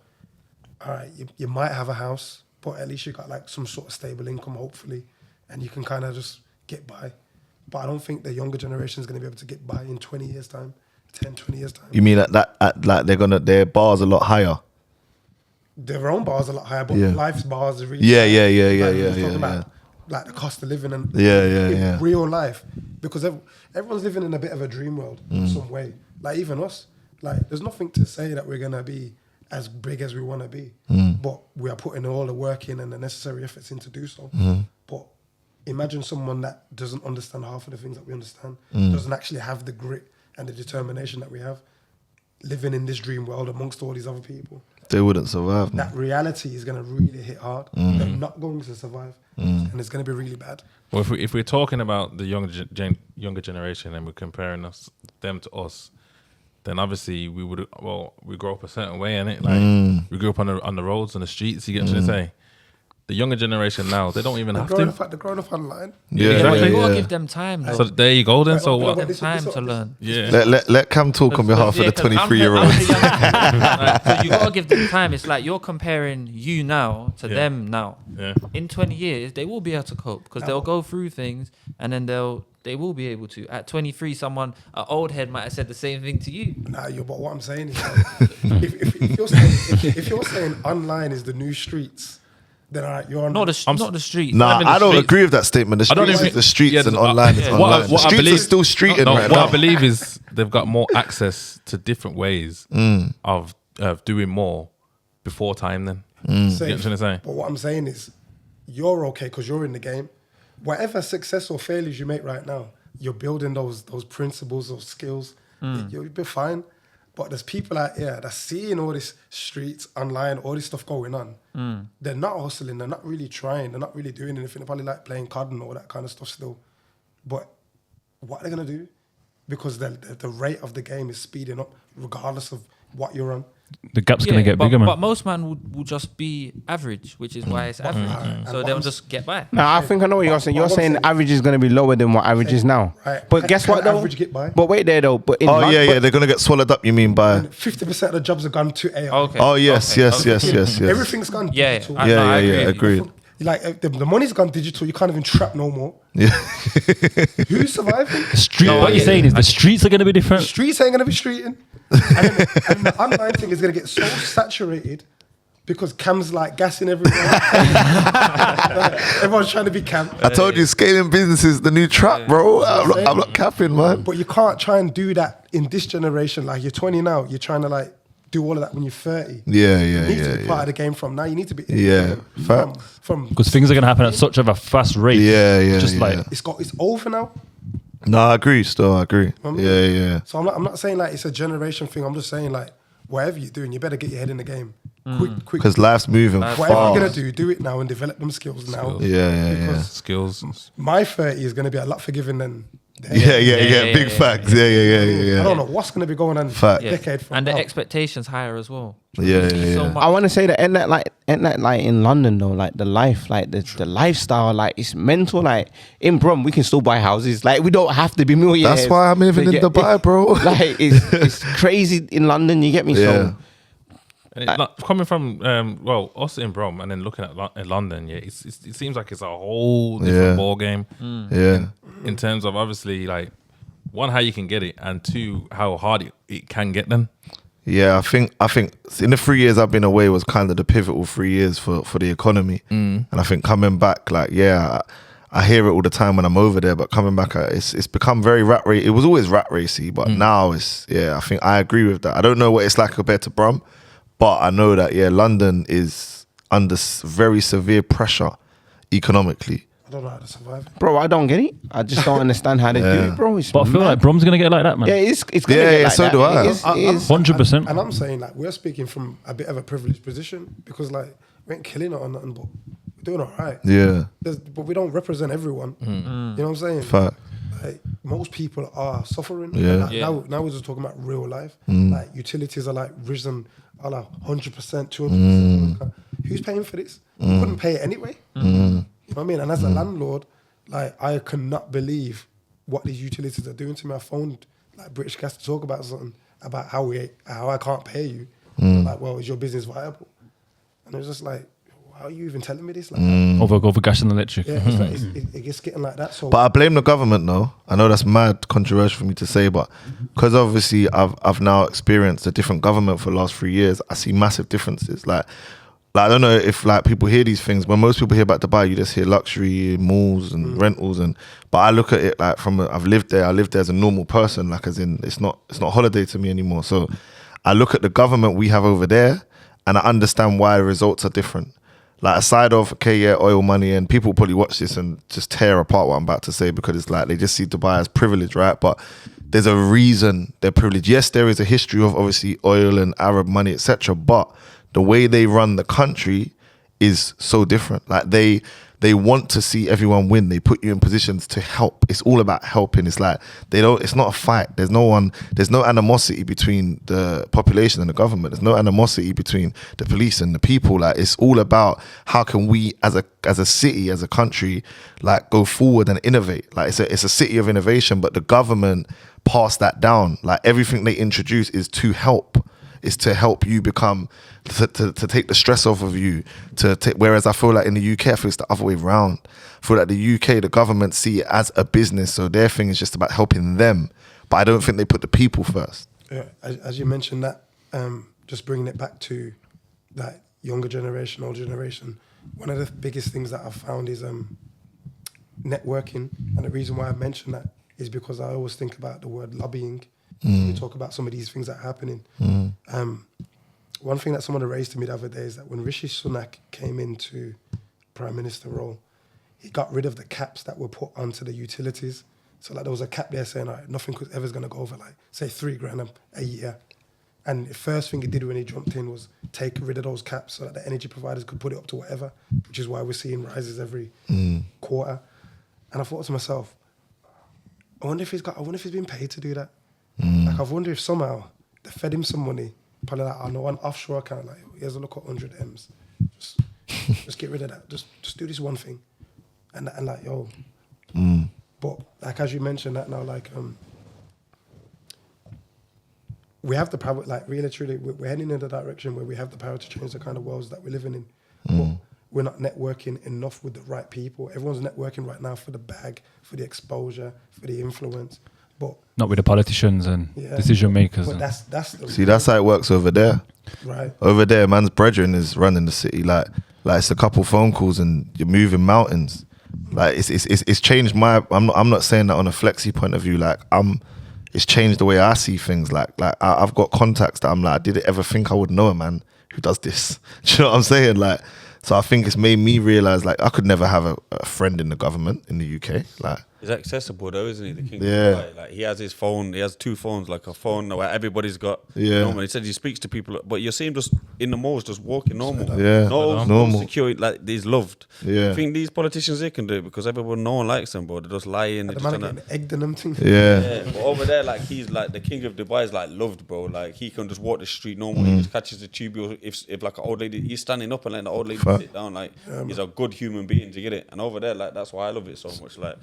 all right, you might have a house, but at least you got like some sort of stable income, hopefully, and you can kind of just get by. But I don't think the younger generation is going to be able to get by in 20 years' time, 10, 20 years' time. You mean like their bar's a lot higher? Their own bar's a lot higher, but life's bars are really Yeah. about, like the cost of living and real life, because everyone's living in a bit of a dream world in some way. Like even us, like there's nothing to say that we're gonna be as big as we want to be, but we are putting all the work in and the necessary efforts in to do so. But imagine someone that doesn't understand half of the things that we understand, doesn't actually have the grit and the determination that we have, living in this dream world amongst all these other people. They wouldn't survive. That reality is going to really hit hard. They're not going to survive, and it's going to be really bad. Well, if we're talking about the younger generation and we're comparing them to us, then obviously we grew up a certain way, innit? Like we grew up on the roads, on the streets. You get what I'm trying to say? The younger generation now, they don't even have to. They're growing up online. Exactly. You gotta give them time. So there you go then. So what? Give them time to learn. Yeah. Let Cam talk on behalf of the 23-year-olds. So you gotta give them time. It's like you're comparing you now to them now. Yeah. In 20 years, they will be able to cope because they'll go through things and then they will be able to. At 23, an old head might have said the same thing to you. Nah, but what I'm saying is, like, if you're saying online is the new streets, then all right, you're on not the streets. Nah, I don't streets. agree with that statement. The streets is the streets and online is online. What The I streets believe- are still streeting right what now. I believe is they've got more access to different ways of doing more before time. Then you get what I'm trying to say? But what I'm saying is, you're okay because you're in the game. Whatever success or failures you make right now, you're building those principles, those skills. You'll be fine. But there's people out here that's seeing all this streets online, all this stuff going on. They're not hustling. They're not really trying. They're not really doing anything. They're probably like playing COD and all that kind of stuff still. But what are they going to do? Because the rate of the game is speeding up regardless of what you're on. The gap's going to get bigger, man. But most man will just be average, which is why it's average. So they'll just get by. No, I think I know what you're saying. You're saying the average is going to be lower than what average is now. Right. But guess what though? Average get by? But wait there though. But They're gonna get swallowed up. You mean by? 50% of the jobs have gone to AI. Okay. Oh yes. Everything's gone Yeah, digital. I Agreed. Like the money's gone digital. You can't even trap no more. Yeah. Who's surviving? What you're saying is the streets are going to be different. The streets ain't gonna be streeting, and the online thing is gonna get so saturated because Cam's like gassing everywhere. Like, everyone's trying to be Cam. I told you, scaling business is the new trap, bro. I'm not capping, man. But you can't try and do that in this generation. Like, you're 20 now. You're trying to like do all of that when you're 30. Yeah. You need to be part of the game from now. You need to be from Because things are going to happen at such of a fast rate. Like it's over now. No, I agree. Still, I agree. Yeah. So I'm not saying like it's a generation thing. I'm just saying like whatever you're doing, you better get your head in the game quick. Because life's moving Whatever fast. you're gonna do it now and develop them skills now. Yeah. Skills. My 30 is gonna be a lot forgiving than. Yeah. Big facts. Yeah. I don't know what's gonna be going on. Fact. Decade from And the now. expectations higher as well. Yeah. So much. I want to say that ain't that like in London though, like the life, like the lifestyle, like it's mental. Like in Brum, we can still buy houses. Like we don't have to be millionaires. That's why I'm living in Dubai, bro. Like it's crazy in London. You get me? So And like, coming from us in Brom and then looking at London, it seems like it's a whole different ball game. Yeah. In terms of obviously like one, how you can get it, and two, how hard it can get them. Yeah, I think in the 3 years I've been away was kind of the pivotal 3 years for the economy. And I think coming back, like, I hear it all the time when I'm over there, but coming back, it's become very rat race. It was always rat racy, but now I think I agree with that. I don't know what it's like compared to Brum, but I know that, London is under very severe pressure economically. I don't know how to survive. bro, I don't get it. I just don't understand how they do it, bro. It's But I feel mad. like Brom's going to get like that, man. Yeah, it's gonna get like so that. do I. It is. 100%. And I'm saying like we're speaking from a bit of a privileged position because like we ain't killing it or nothing, but we're doing all right. Yeah. But we don't represent everyone. You know what I'm saying? Fact. Like, most people are suffering. Yeah. Like, now we're just talking about real life. Like utilities are like risen, are like 100%, 200%. Who's paying for this? You couldn't pay it anyway. You know what I mean? And as a landlord, like I cannot believe what these utilities are doing to me. I phoned like British Gas to talk about something about how I can't pay you. Like, well, is your business viable? And it was just like, how are you even telling me this? Like, Over gas and electric. yeah, it's like, it gets getting like that. So, But I blame the government though. I know that's mad controversial for me to say, but because obviously I've now experienced a different government for the last 3 years, I see massive differences. Like I don't know if like people hear these things. When most people hear about Dubai, you just hear luxury, malls and rentals, but I look at it like I've lived there. I lived there as a normal person, like as in it's not holiday to me anymore. So I look at the government we have over there, and I understand why the results are different. Like aside of oil money, and people probably watch this and just tear apart what I'm about to say because it's like they just see Dubai as privilege, right? But there's a reason they're privileged. Yes, there is a history of obviously oil and Arab money, etc. But the way they run the country is so different. Like they want to see everyone win. They put you in positions to help. It's all about helping. It's like it's not a fight. There's no animosity between the population and the government. There's no animosity between the police and the people. Like it's all about how can we as a city, as a country, like go forward and innovate. Like it's a city of innovation, but the government passed that down. Like everything they introduce is to help. Is to help you become, to take the stress off of you. Whereas I feel like in the UK, I feel it's the other way around. I feel like the UK, the government see it as a business, so their thing is just about helping them. But I don't think they put the people first. Yeah, as you mentioned that, just bringing it back to that younger generation, older generation, one of the biggest things that I've found is networking. And the reason why I mention that is because I always think about the word lobbying. We talk about some of these things that are happening. One thing that someone raised to me the other day is that when Rishi Sunak came into Prime Minister role, he got rid of the caps that were put onto the utilities. So like there was a cap there saying, all right, nothing ever is going to go over like, say, $3,000 a year. And the first thing he did when he jumped in was take rid of those caps so that the energy providers could put it up to whatever, which is why we're seeing rises every quarter. And I thought to myself, I wonder if he's been paid to do that. Like, I wonder if somehow they fed him some money, probably like, I know, an offshore account, like, here's a look at 100 M's. Just get rid of that. Just do this one thing. And like, yo. But, like, as you mentioned that now, like, we have the power, like, really, truly, we're heading in the direction where we have the power to change the kind of worlds that we're living in. But we're not networking enough with the right people. Everyone's networking right now for the bag, for the exposure, for the influence, but Not with the politicians and decision makers. But that's the See, that's how it works over there. right. Over there, man's brethren is running the city. Like it's a couple phone calls and you're moving mountains. Like it's changed my. I'm not saying that on a flexi point of view. Like it's changed the way I see things. Like I've got contacts that I'm like, did I ever think I would know a man who does this? Do you know what I'm saying? Like, so I think it's made me realize like I could never have a friend in the government in the UK. Like. He's accessible though, isn't he? The king. Yeah. Like he has his phone. He has 2 phones, like a phone where everybody's got. Yeah. Normal. He said he speaks to people, but you see him just in the malls, just walking normal. Yeah. No Normal. security. Like he's loved. Yeah. I think these politicians they can do it because no one likes them, bro. They're just lying. The They're man are just getting egged in them things. Yeah. but over there, like he's like the king of Dubai is like loved, bro. Like he can just walk the street normal. He just catches the tube. If like an old lady, he's standing up and letting the old lady sit down. Like he's a good human being. Do you get it? And over there, like that's why I love it so much. Like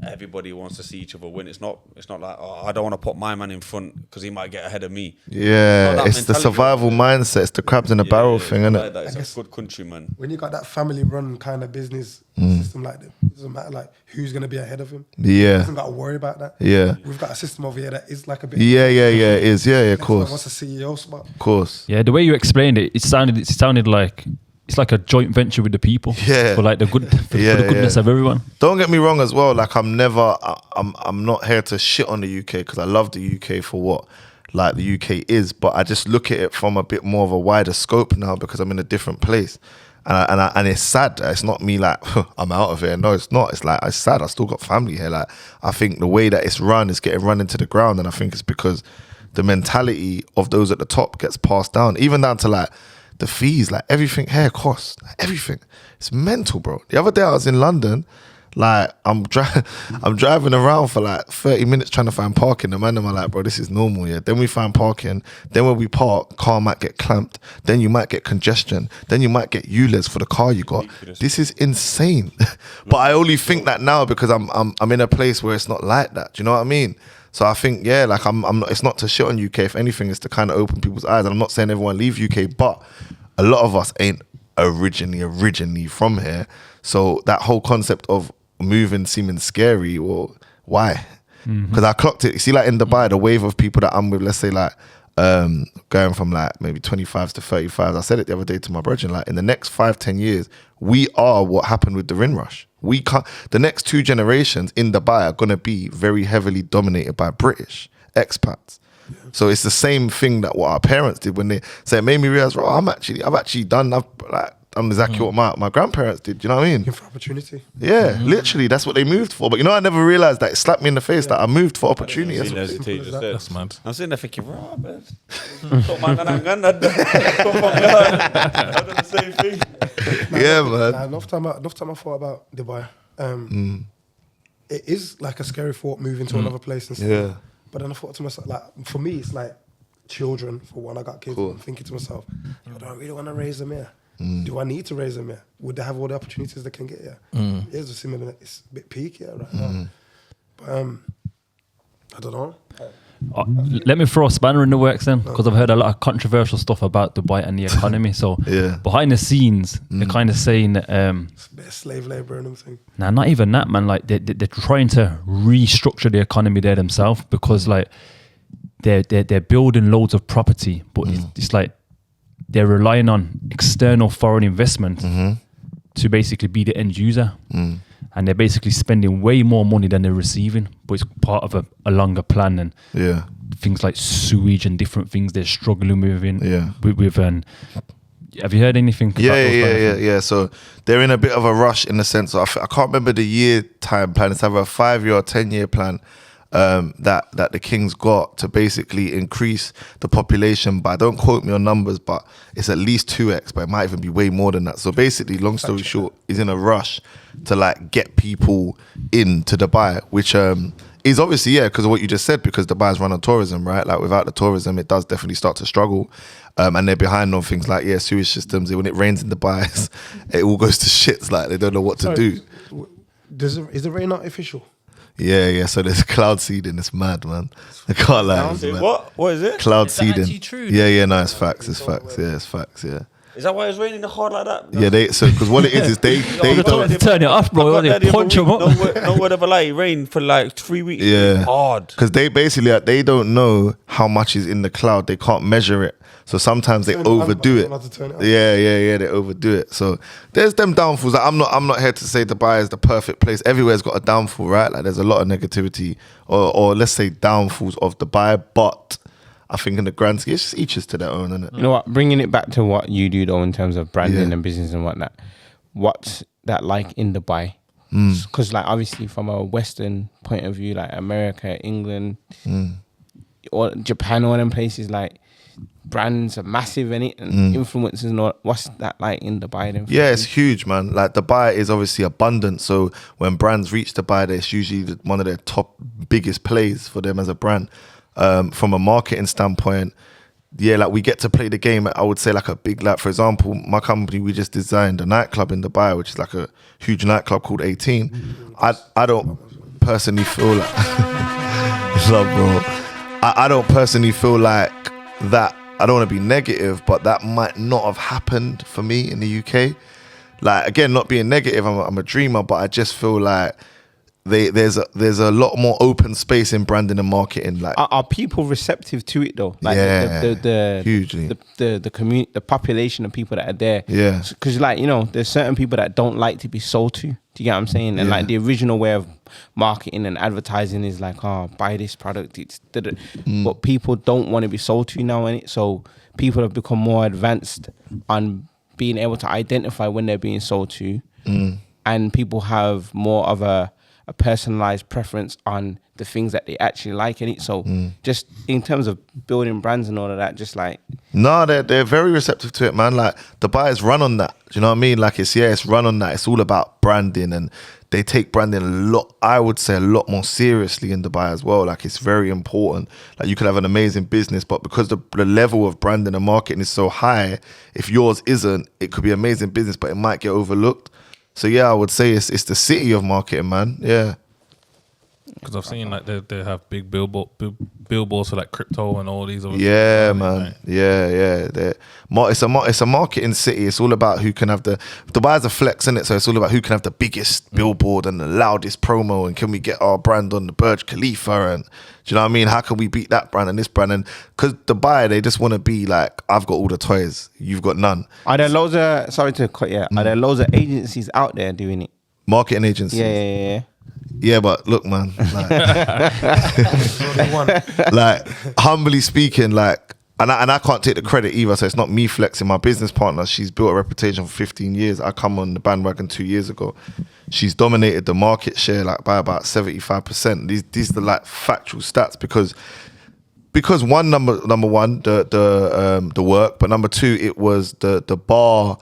everybody wants to see each other win. It's not like, oh, I don't want to put my man in front because he might get ahead of me. Yeah, it's the survival mindset. It's the crabs in the barrel thing, isn't it? Like, it's a good country, man. When you got that family-run kind of business system like that, it doesn't matter like who's gonna be ahead of him. Yeah. Doesn't got to worry about that. Yeah. We've got a system over here that is like a bit. Yeah, it is. Yeah, of course. What's a CEO spot? Of course. Yeah, the way you explained it, it sounded like it's like a joint venture with the people. Yeah. For like the good, for the goodness of everyone. Don't get me wrong as well. Like I'm not here to shit on the UK because I love the UK for what like the UK is, but I just look at it from a bit more of a wider scope now because I'm in a different place. And it's sad. It's not me like I'm out of here. No, it's not. It's like it's sad. I still got family here. Like I think the way that it's run is getting run into the ground, and I think it's because the mentality of those at the top gets passed down, even down to like the fees, like everything here costs, like everything. It's mental, bro. The other day I was in London, like I'm driving around for like 30 minutes trying to find parking. The man and I'm like, bro, this is normal, yeah. Then we find parking. Then when we park, car might get clamped. Then you might get congestion. Then you might get ULEZ for the car you got. This is insane. But I only think that now because I'm in a place where it's not like that. Do you know what I mean? So I think, yeah, like I'm not, it's not to shit on UK. If anything, it's to kind of open people's eyes. And I'm not saying everyone leave UK, but a lot of us ain't originally from here. So that whole concept of moving seeming scary, or why? Because I clocked it. You see, like in Dubai, the wave of people that I'm with, let's say like going from like maybe 25s to 35s. I said it the other day to my brother, like in the next 5-10 years, we are what happened with the Rin Rush. We can't. The next 2 generations in Dubai are gonna be very heavily dominated by British expats. So it's the same thing that what our parents did when they said, it made me realize, bro, I've actually done exactly what my grandparents did. Do you know what I mean? Looking for opportunity. Yeah, literally, that's what they moved for. But you know, I never realized that. It slapped me in the face that I moved for opportunity. That's mad. I'm sitting there thinking, right, man. I did the same thing. Yeah, man. Nah, enough time I thought about Dubai. It is like a scary thought moving to another place and stuff. Yeah. But then I thought to myself, like, for me, it's like children. For one, I got kids. Cool. I'm thinking to myself, do I really want to raise them here? Do I need to raise them here? Would they have all the opportunities they can get here? It's just similar. It's a bit peak here right now. But I don't know. Let me throw a spanner in the works then, because I've heard a lot of controversial stuff about Dubai and the economy. So Yeah. behind the scenes, they're kind of saying that, It's a bit of slave labor and everything. nah, not even that, man. Like they're trying to restructure the economy there themselves, because like they're building loads of property, but it's like they're relying on external foreign investment to basically be the end user. And they're basically spending way more money than they're receiving, but it's part of a longer plan, and Yeah. things like sewage and different things they're struggling with. Yeah. Have you heard anything? about those kind of things? Yeah. So they're in a bit of a rush in the sense of, I can't remember the year time plan. It's either a 5-year or 10-year plan that the King's got to basically increase the population by, don't quote me on numbers, but it's at least 2x, but it might even be way more than that. So basically, long story short, he's in a rush to like get people into Dubai, which is obviously, yeah, because of what you just said, because Dubai's run on tourism, right? Like without the tourism, it does definitely start to struggle. And they're behind on things like, sewage systems. When it rains in Dubai, it all goes to shits. Like they don't know what to do. Is the rain artificial? Yeah. So there's cloud seeding. It's mad, man. I can't lie. It's mad. What is it? Cloud Is that seeding. actually true? Yeah. No, it's facts. It's facts. Yeah, it's facts. Yeah. Is that why it's raining hard like that? Yeah, because what it is they don't. Turn it off, bro. I got there Punch the them other up. week, no word of a lie. It rained for like 3 weeks. Yeah, hard. Because they basically they don't know how much is in the cloud. They can't measure it. So sometimes they overdo it. Yeah, they overdo it. So there's them downfalls. Like, I'm not here to say Dubai is the perfect place. Everywhere's got a downfall, right? Like there's a lot of negativity or let's say downfalls of Dubai, but I think in the grand scheme, it's just each is to their own, isn't it? You know what? Bringing it back to what you do though in terms of branding and business and whatnot. What's that like in Dubai? Because like obviously from a Western point of view, like America, England, or Japan, all them places, like brands are massive in it and influencers and all. What's that like in Dubai then? Yeah, it's huge, man. Like Dubai is obviously abundant. So when brands reach Dubai, it's usually one of their top biggest plays for them as a brand. From a marketing standpoint, yeah, like we get to play the game. I would say like a big, like for example, my company, we just designed a nightclub in Dubai, which is like a huge nightclub called 18. I don't personally feel like, love, bro. I don't personally feel like that. I don't want to be negative, but that might not have happened for me in the UK. Like again, not being negative, I'm a dreamer, but I just feel like there's a lot more open space in branding and marketing. Like, are people receptive to it though? Like hugely. The community, the population of people that are there. Yeah. Because like there's certain people that don't like to be sold to. Do you get what I'm saying? And like the original way of marketing and advertising is like, oh, buy this product. It's but people don't want to be sold to now, innit? So people have become more advanced on being able to identify when they're being sold to, and people have more of a personalized preference on the things that they actually like in it. So just in terms of building brands and all of that, just like... No, they're very receptive to it, man. Like Dubai is run on that. Do you know what I mean? Like it's run on that. It's all about branding and they take branding I would say a lot more seriously in Dubai as well. Like it's very important. Like you could have an amazing business, but because the level of branding and marketing is so high, if yours isn't, it could be amazing business, but it might get overlooked. So yeah, I would say it's the city of marketing, man. Yeah. Because I've seen like they have big billboards for like crypto and all these other yeah, things, man. right? Yeah. It's a marketing city. It's all about who can have Dubai's a flex, isn't it? So it's all about who can have the biggest billboard and the loudest promo, and can we get our brand on the Burj Khalifa, and do you know what I mean? How can we beat that brand and this brand? And because Dubai, they just want to be like, I've got all the toys, you've got none. Are there loads of are there loads of agencies out there doing it? Marketing agencies. Yeah. Yeah, but look, man, like humbly speaking, like, and I can't take the credit either. So it's not me flexing. My business partner, she's built a reputation for 15 years. I come on the bandwagon 2 years ago. She's dominated the market share like by about 75%. These are the like factual stats because one number one the work, but number two it was the bar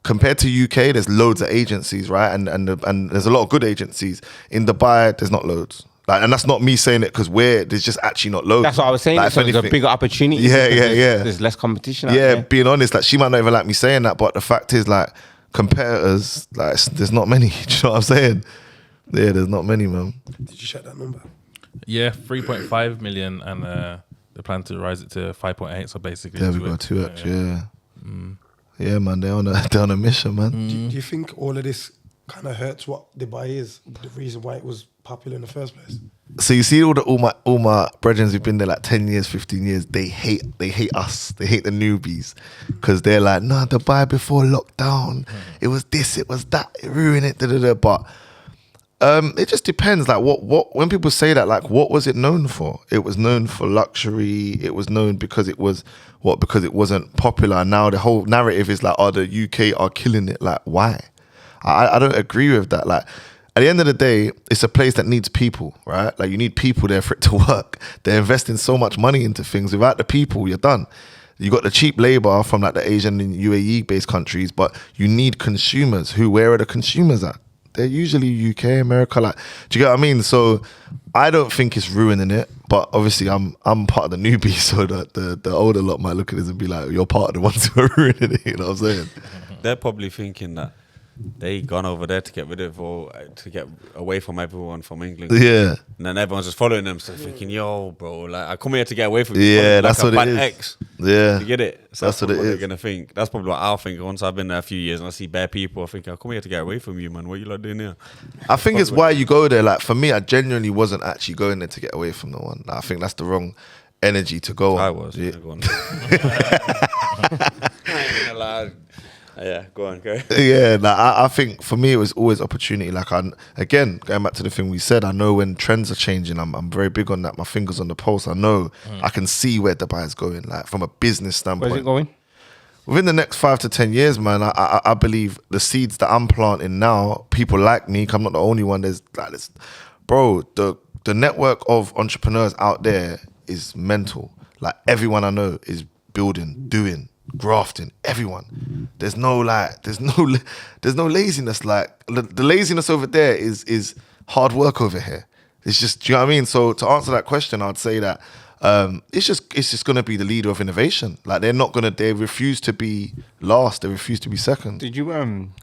compared to UK, there's loads of agencies, right? And there's a lot of good agencies. In Dubai, there's not loads. Like, and that's not me saying it because there's just actually not loads. That's what I was saying. Like, so there's a bigger opportunity. Yeah. There's less competition. Yeah, being honest, like she might not even like me saying that, but the fact is, like, competitors, like, there's not many. Do you know what I'm saying? Yeah, there's not many, man. Did you check that number? Yeah, 3.5 million, and they plan to rise it to 5.8. So basically, there we go, 2x. Yeah. Yeah, man, they're on a mission, man. Do you think all of this kind of hurts what Dubai is, the reason why it was popular in the first place? So you see all my brethren who've been there like 10 years, 15 years, they hate us. They hate the newbies because they're like, nah, Dubai before lockdown, it was this, it was that, it ruined it, But it just depends. Like what when people say that, like what was it known for? It was known for luxury. It was known because it was because it wasn't popular. Now the whole narrative is like, oh, the UK are killing it. Like, why? I don't agree with that. Like, at the end of the day, it's a place that needs people, right? Like, you need people there for it to work. They're investing so much money into things. Without the people, you're done. You got the cheap labor from like the Asian and UAE based countries, but you need consumers. Where are the consumers at? They're usually UK, America. Like, do you get what I mean? So I don't think it's ruining it, but obviously I'm part of the newbies, so the older lot might look at this and be like, you're part of the ones who are ruining it. You know what I'm saying? They're probably thinking that they gone over there to get rid of or to get away from everyone from England. Yeah. And then everyone's just following them, so thinking, yo, bro, like I come here to get away from you. Yeah, Like that's a what bad it is. Ex. Yeah. You get it? So That's what it they're is. gonna think. That's probably what I'll think once I've been there a few years and I see bare people. I think I come here to get away from you, man. What you lot doing here? I think it's why you go there. Like for me, I genuinely wasn't actually going there to get away from the one. Like, I think that's the wrong energy to go on. I was. Yeah. Go on. Yeah, go on, go. Yeah, like I think for me it was always opportunity. Like again, going back to the thing we said, I know when trends are changing. I'm very big on that. My fingers on the pulse. I know I can see where Dubai is going. Like from a business standpoint. Where's it going? Within the next 5 to 10 years, man, I believe the seeds that I'm planting now, people like me, 'cause I'm not the only one. There's like this, bro. The network of entrepreneurs out there is mental. Like everyone I know is building, doing, grafting. Everyone. There's no laziness. Like the laziness over there is hard work over here. It's just, do you know what I mean? So to answer that question, I'd say that it's just gonna be the leader of innovation. Like they refuse to be last. They refuse to be second. Did you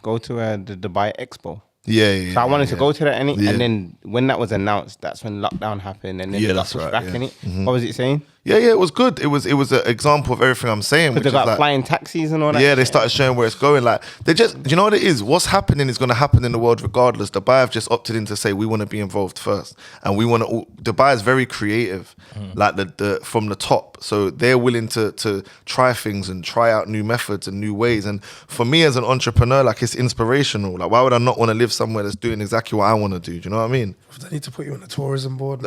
go to the Dubai Expo? Yeah. So I wanted to go to that, Yeah. and then when that was announced, that's when lockdown happened, and then Yeah, they got that's pushed right, back yeah. in it. What was it saying? Yeah, it was good. It was an example of everything I'm saying. Because Which they is got like, flying taxis and all that. yeah, they shit. started showing where it's going. Like they just, you know what it is? What's happening is going to happen in the world regardless. Dubai have just opted in to say we want to be involved first, and we want to. Dubai is very creative, like the from the top. So they're willing to try things and try out new methods and new ways. And for me as an entrepreneur, like it's inspirational. Like why would I not want to live somewhere that's doing exactly what I want to do? Do you know what I mean? They need to put you on the tourism board.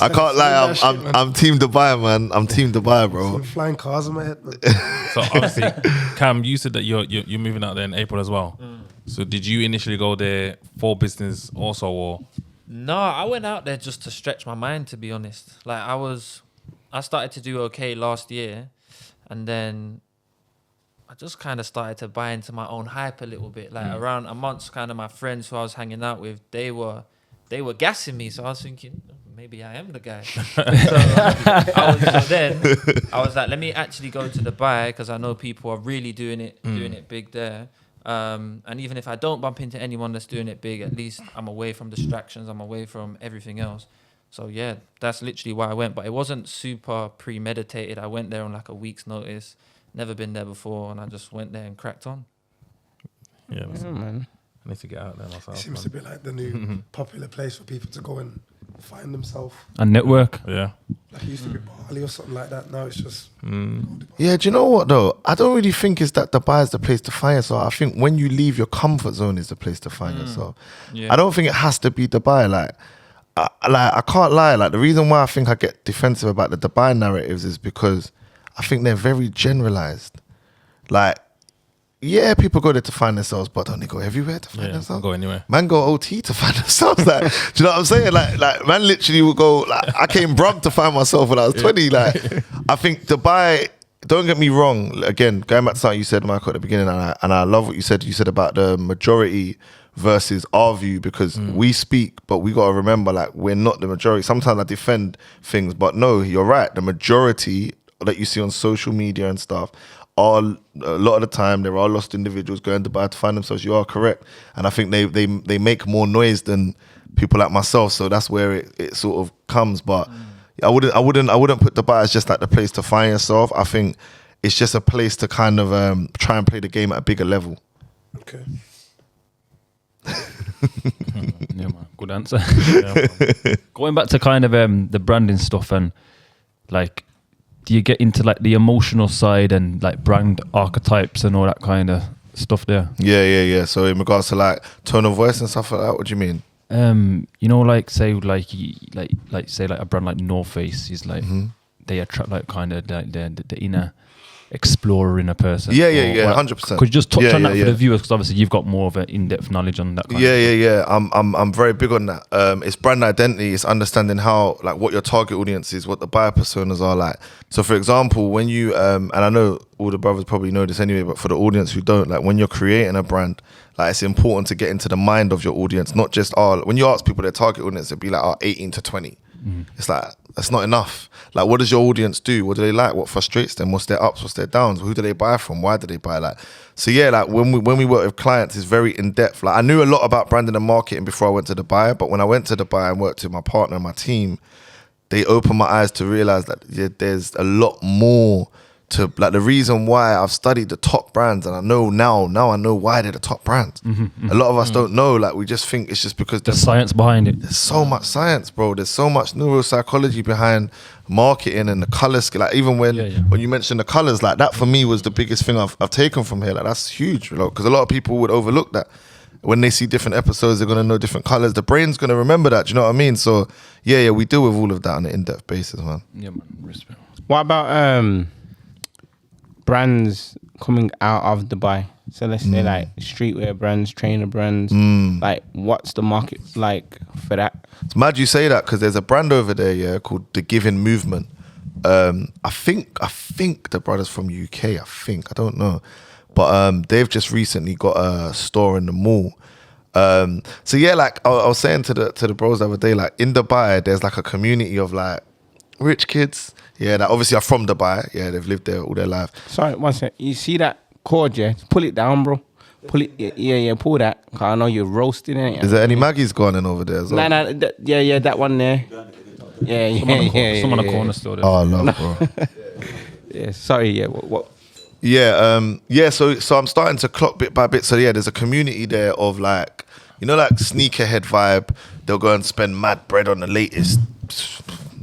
I can't lie. I'm Team Dubai, man. I'm Team Dubai, bro. Some flying cars in my head. Man. So obviously, Cam, you said that you're moving out there in April as well. So did you initially go there for business also, or? No, I went out there just to stretch my mind, to be honest. Like I started to do okay last year, and then I just kind of started to buy into my own hype a little bit. Like around amongst kind of my friends who I was hanging out with, they were gassing me. So I was thinking, maybe I am the guy. So then I was like, let me actually go to Dubai because I know people are really doing it big there. And even if I don't bump into anyone that's doing it big, at least I'm away from distractions. I'm away from everything else. So yeah, that's literally why I went. But it wasn't super premeditated. I went there on like a week's notice. Never been there before, and I just went there and cracked on. Yeah, man. I need to get out there myself. It seems to be like the new popular place for people to go and find themselves. And network. Yeah. Like it used to be Bali or something like that. Now it's just. Yeah, do you know what though? I don't really think it's that Dubai is the place to find yourself. I think when you leave your comfort zone is the place to find yourself. Yeah. I don't think it has to be Dubai. I can't lie. Like the reason why I think I get defensive about the Dubai narratives is because I think they're very generalized. Like, yeah, people go there to find themselves, but don't they go everywhere to find themselves? Go anywhere. Man go OT to find themselves. Like, do you know what I'm saying? Like man literally will go, like, I came Brum to find myself when I was 20. Like, I think Dubai, don't get me wrong, again, going back to something you said, Michael, at the beginning, and I love what you said. You said about the majority versus our view, because we speak, but we got to remember, like, we're not the majority. Sometimes I defend things, but no, you're right. The majority that you see on social media and stuff are, a lot of the time, there are lost individuals going to Dubai to find themselves. You are correct. And I think they make more noise than people like myself. So that's where it sort of comes. But I wouldn't put Dubai as just like the place to find yourself. I think it's just a place to kind of try and play the game at a bigger level. Okay. Yeah, man. Good answer. Going back to kind of the branding stuff, and like, do you get into like the emotional side and like brand archetypes and all that kind of stuff there? Yeah. So in regards to like tone of voice and stuff like that, what do you mean? You know, like say like a brand like North Face is like they attract like kind of like the inner explorer in a person. Yeah, 100%. Could you just touch on that for yeah. the viewers, because obviously you've got more of an in-depth knowledge on that kind of Yeah. I'm very big on that. It's brand identity. It's understanding how, like, what your target audience is, what the buyer personas are like. So for example, when you and I know all the brothers probably know this anyway, but for the audience who don't, like, when you're creating a brand, like, it's important to get into the mind of your audience, not just when you ask people their target audience, it'd be like 18 to 20. It's like, that's not enough. Like, what does your audience do? What do they like? What frustrates them? What's their ups? What's their downs? Who do they buy from? Why do they buy? Like, so yeah, like when we work with clients, it's very in depth. Like, I knew a lot about branding and marketing before I went to Dubai, but when I went to Dubai and worked with my partner and my team, they opened my eyes to realize that there's a lot more to, like, the reason why I've studied the top brands, and I know now I know why they're the top brands. A lot of us don't know, like, we just think it's just because There's science behind it. there's so much science, bro. There's so much neuropsychology behind marketing and the color scheme. Like, even when you mentioned the colors, like, that for me was the biggest thing I've taken from here. Like, that's huge, because a lot of people would overlook that. When they see different episodes, they're gonna know different colors. The brain's gonna remember that. Do you know what I mean? So yeah, we deal with all of that on an in-depth basis, man. Yeah, man. Respect. What about brands coming out of Dubai? So let's say like streetwear brands, trainer brands. Like, what's the market like for that? It's mad you say that, because there's a brand over there, yeah, called The Giving Movement. I think the brothers from UK. I don't know, but they've just recently got a store in the mall. So yeah, like I was saying to the bros the other day, like, in Dubai, there's like a community of like rich kids. Yeah, that obviously are from Dubai. Yeah, they've lived there all their life. Sorry, one sec. You see that cord, yeah? Just pull it down, bro. Pull it, yeah, pull that. Cause I know you're roasting it. Is there any Maggie's going on over there as well? Nah, yeah, that one there. Yeah. Some on the corner store. There. Oh, love, bro. Yeah, sorry, yeah. What? Yeah, so I'm starting to clock bit by bit. So yeah, there's a community there of, like, you know, like sneakerhead vibe. They'll go and spend mad bread on the latest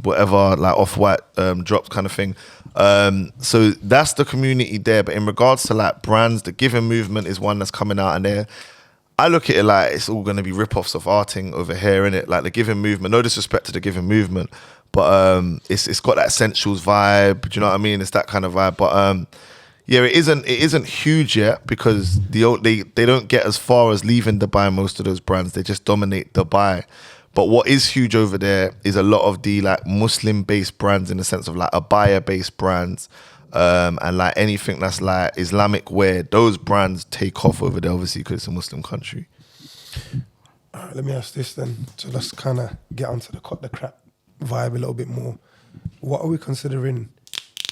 whatever, like off-white drops kind of thing. So that's the community there. But in regards to like brands, the Giving Movement is one that's coming out, and there I look at it like it's all going to be rip-offs of arting over here, innit? Like the Giving Movement, no disrespect to the Giving Movement, but it's got that essentials vibe. Do you know what I mean? It's that kind of vibe. But yeah, it isn't huge yet, because they don't get as far as leaving Dubai. Most of those brands, they just dominate Dubai. But what is huge over there is a lot of the like Muslim-based brands, in the sense of like abaya-based brands, and like anything that's like Islamic wear. Those brands take off over there, obviously, because it's a Muslim country. All right, let me ask this then. So let's kind of get onto the cut the crap vibe a little bit more. What are we considering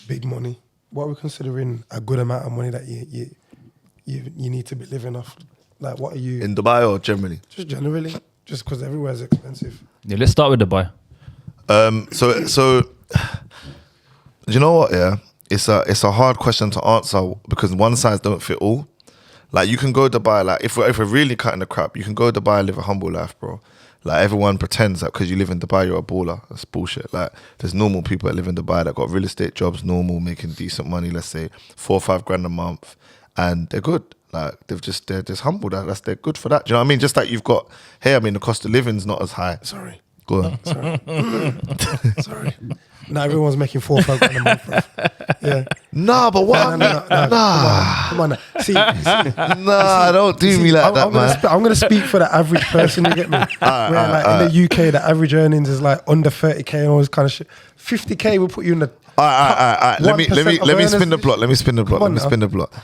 big money? What are we considering a good amount of money that you need to be living off? Like, what are you In Dubai or generally? just generally? Just because everywhere's expensive. Yeah, let's start with Dubai. So do you know what? Yeah, it's a hard question to answer, because one size don't fit all. Like, you can go to Dubai, like if we're really cutting the crap, you can go to Dubai and live a humble life, bro. Like, everyone pretends that because you live in Dubai, you're a baller. That's bullshit. Like, there's normal people that live in Dubai that got real estate jobs, normal, making decent money, let's say 4 or 5 grand a month, and they're good. Like, they're just humble. They're good for that. Do you know what I mean? Just like you've got here, I mean, the cost of living's not as high. Sorry. Go on. Sorry. Not everyone's making 4 or 5 grand a month, bro. Yeah. Nah, but what? No. Come on. See, Don't do me like that, man. I'm going to speak for the average person, you get me? In the UK, the average earnings is like under 30K and all this kind of shit. 50K will put you in the... All right. Let me spin the block. Let me spin the block.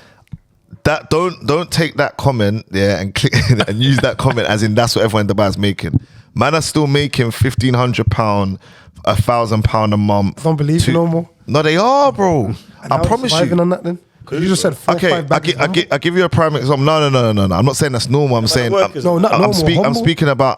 That don't take that comment, yeah, and click and use that comment as in that's what everyone in Dubai is making. Man are still making £1,500, £1,000 a month. Don't believe you no more. No, they are, bro. And I promise you. On that then? Because you just said 4 or 5 bags. I give you a prime example. No. I'm not saying that's normal. I'm saying not normal. I'm speaking about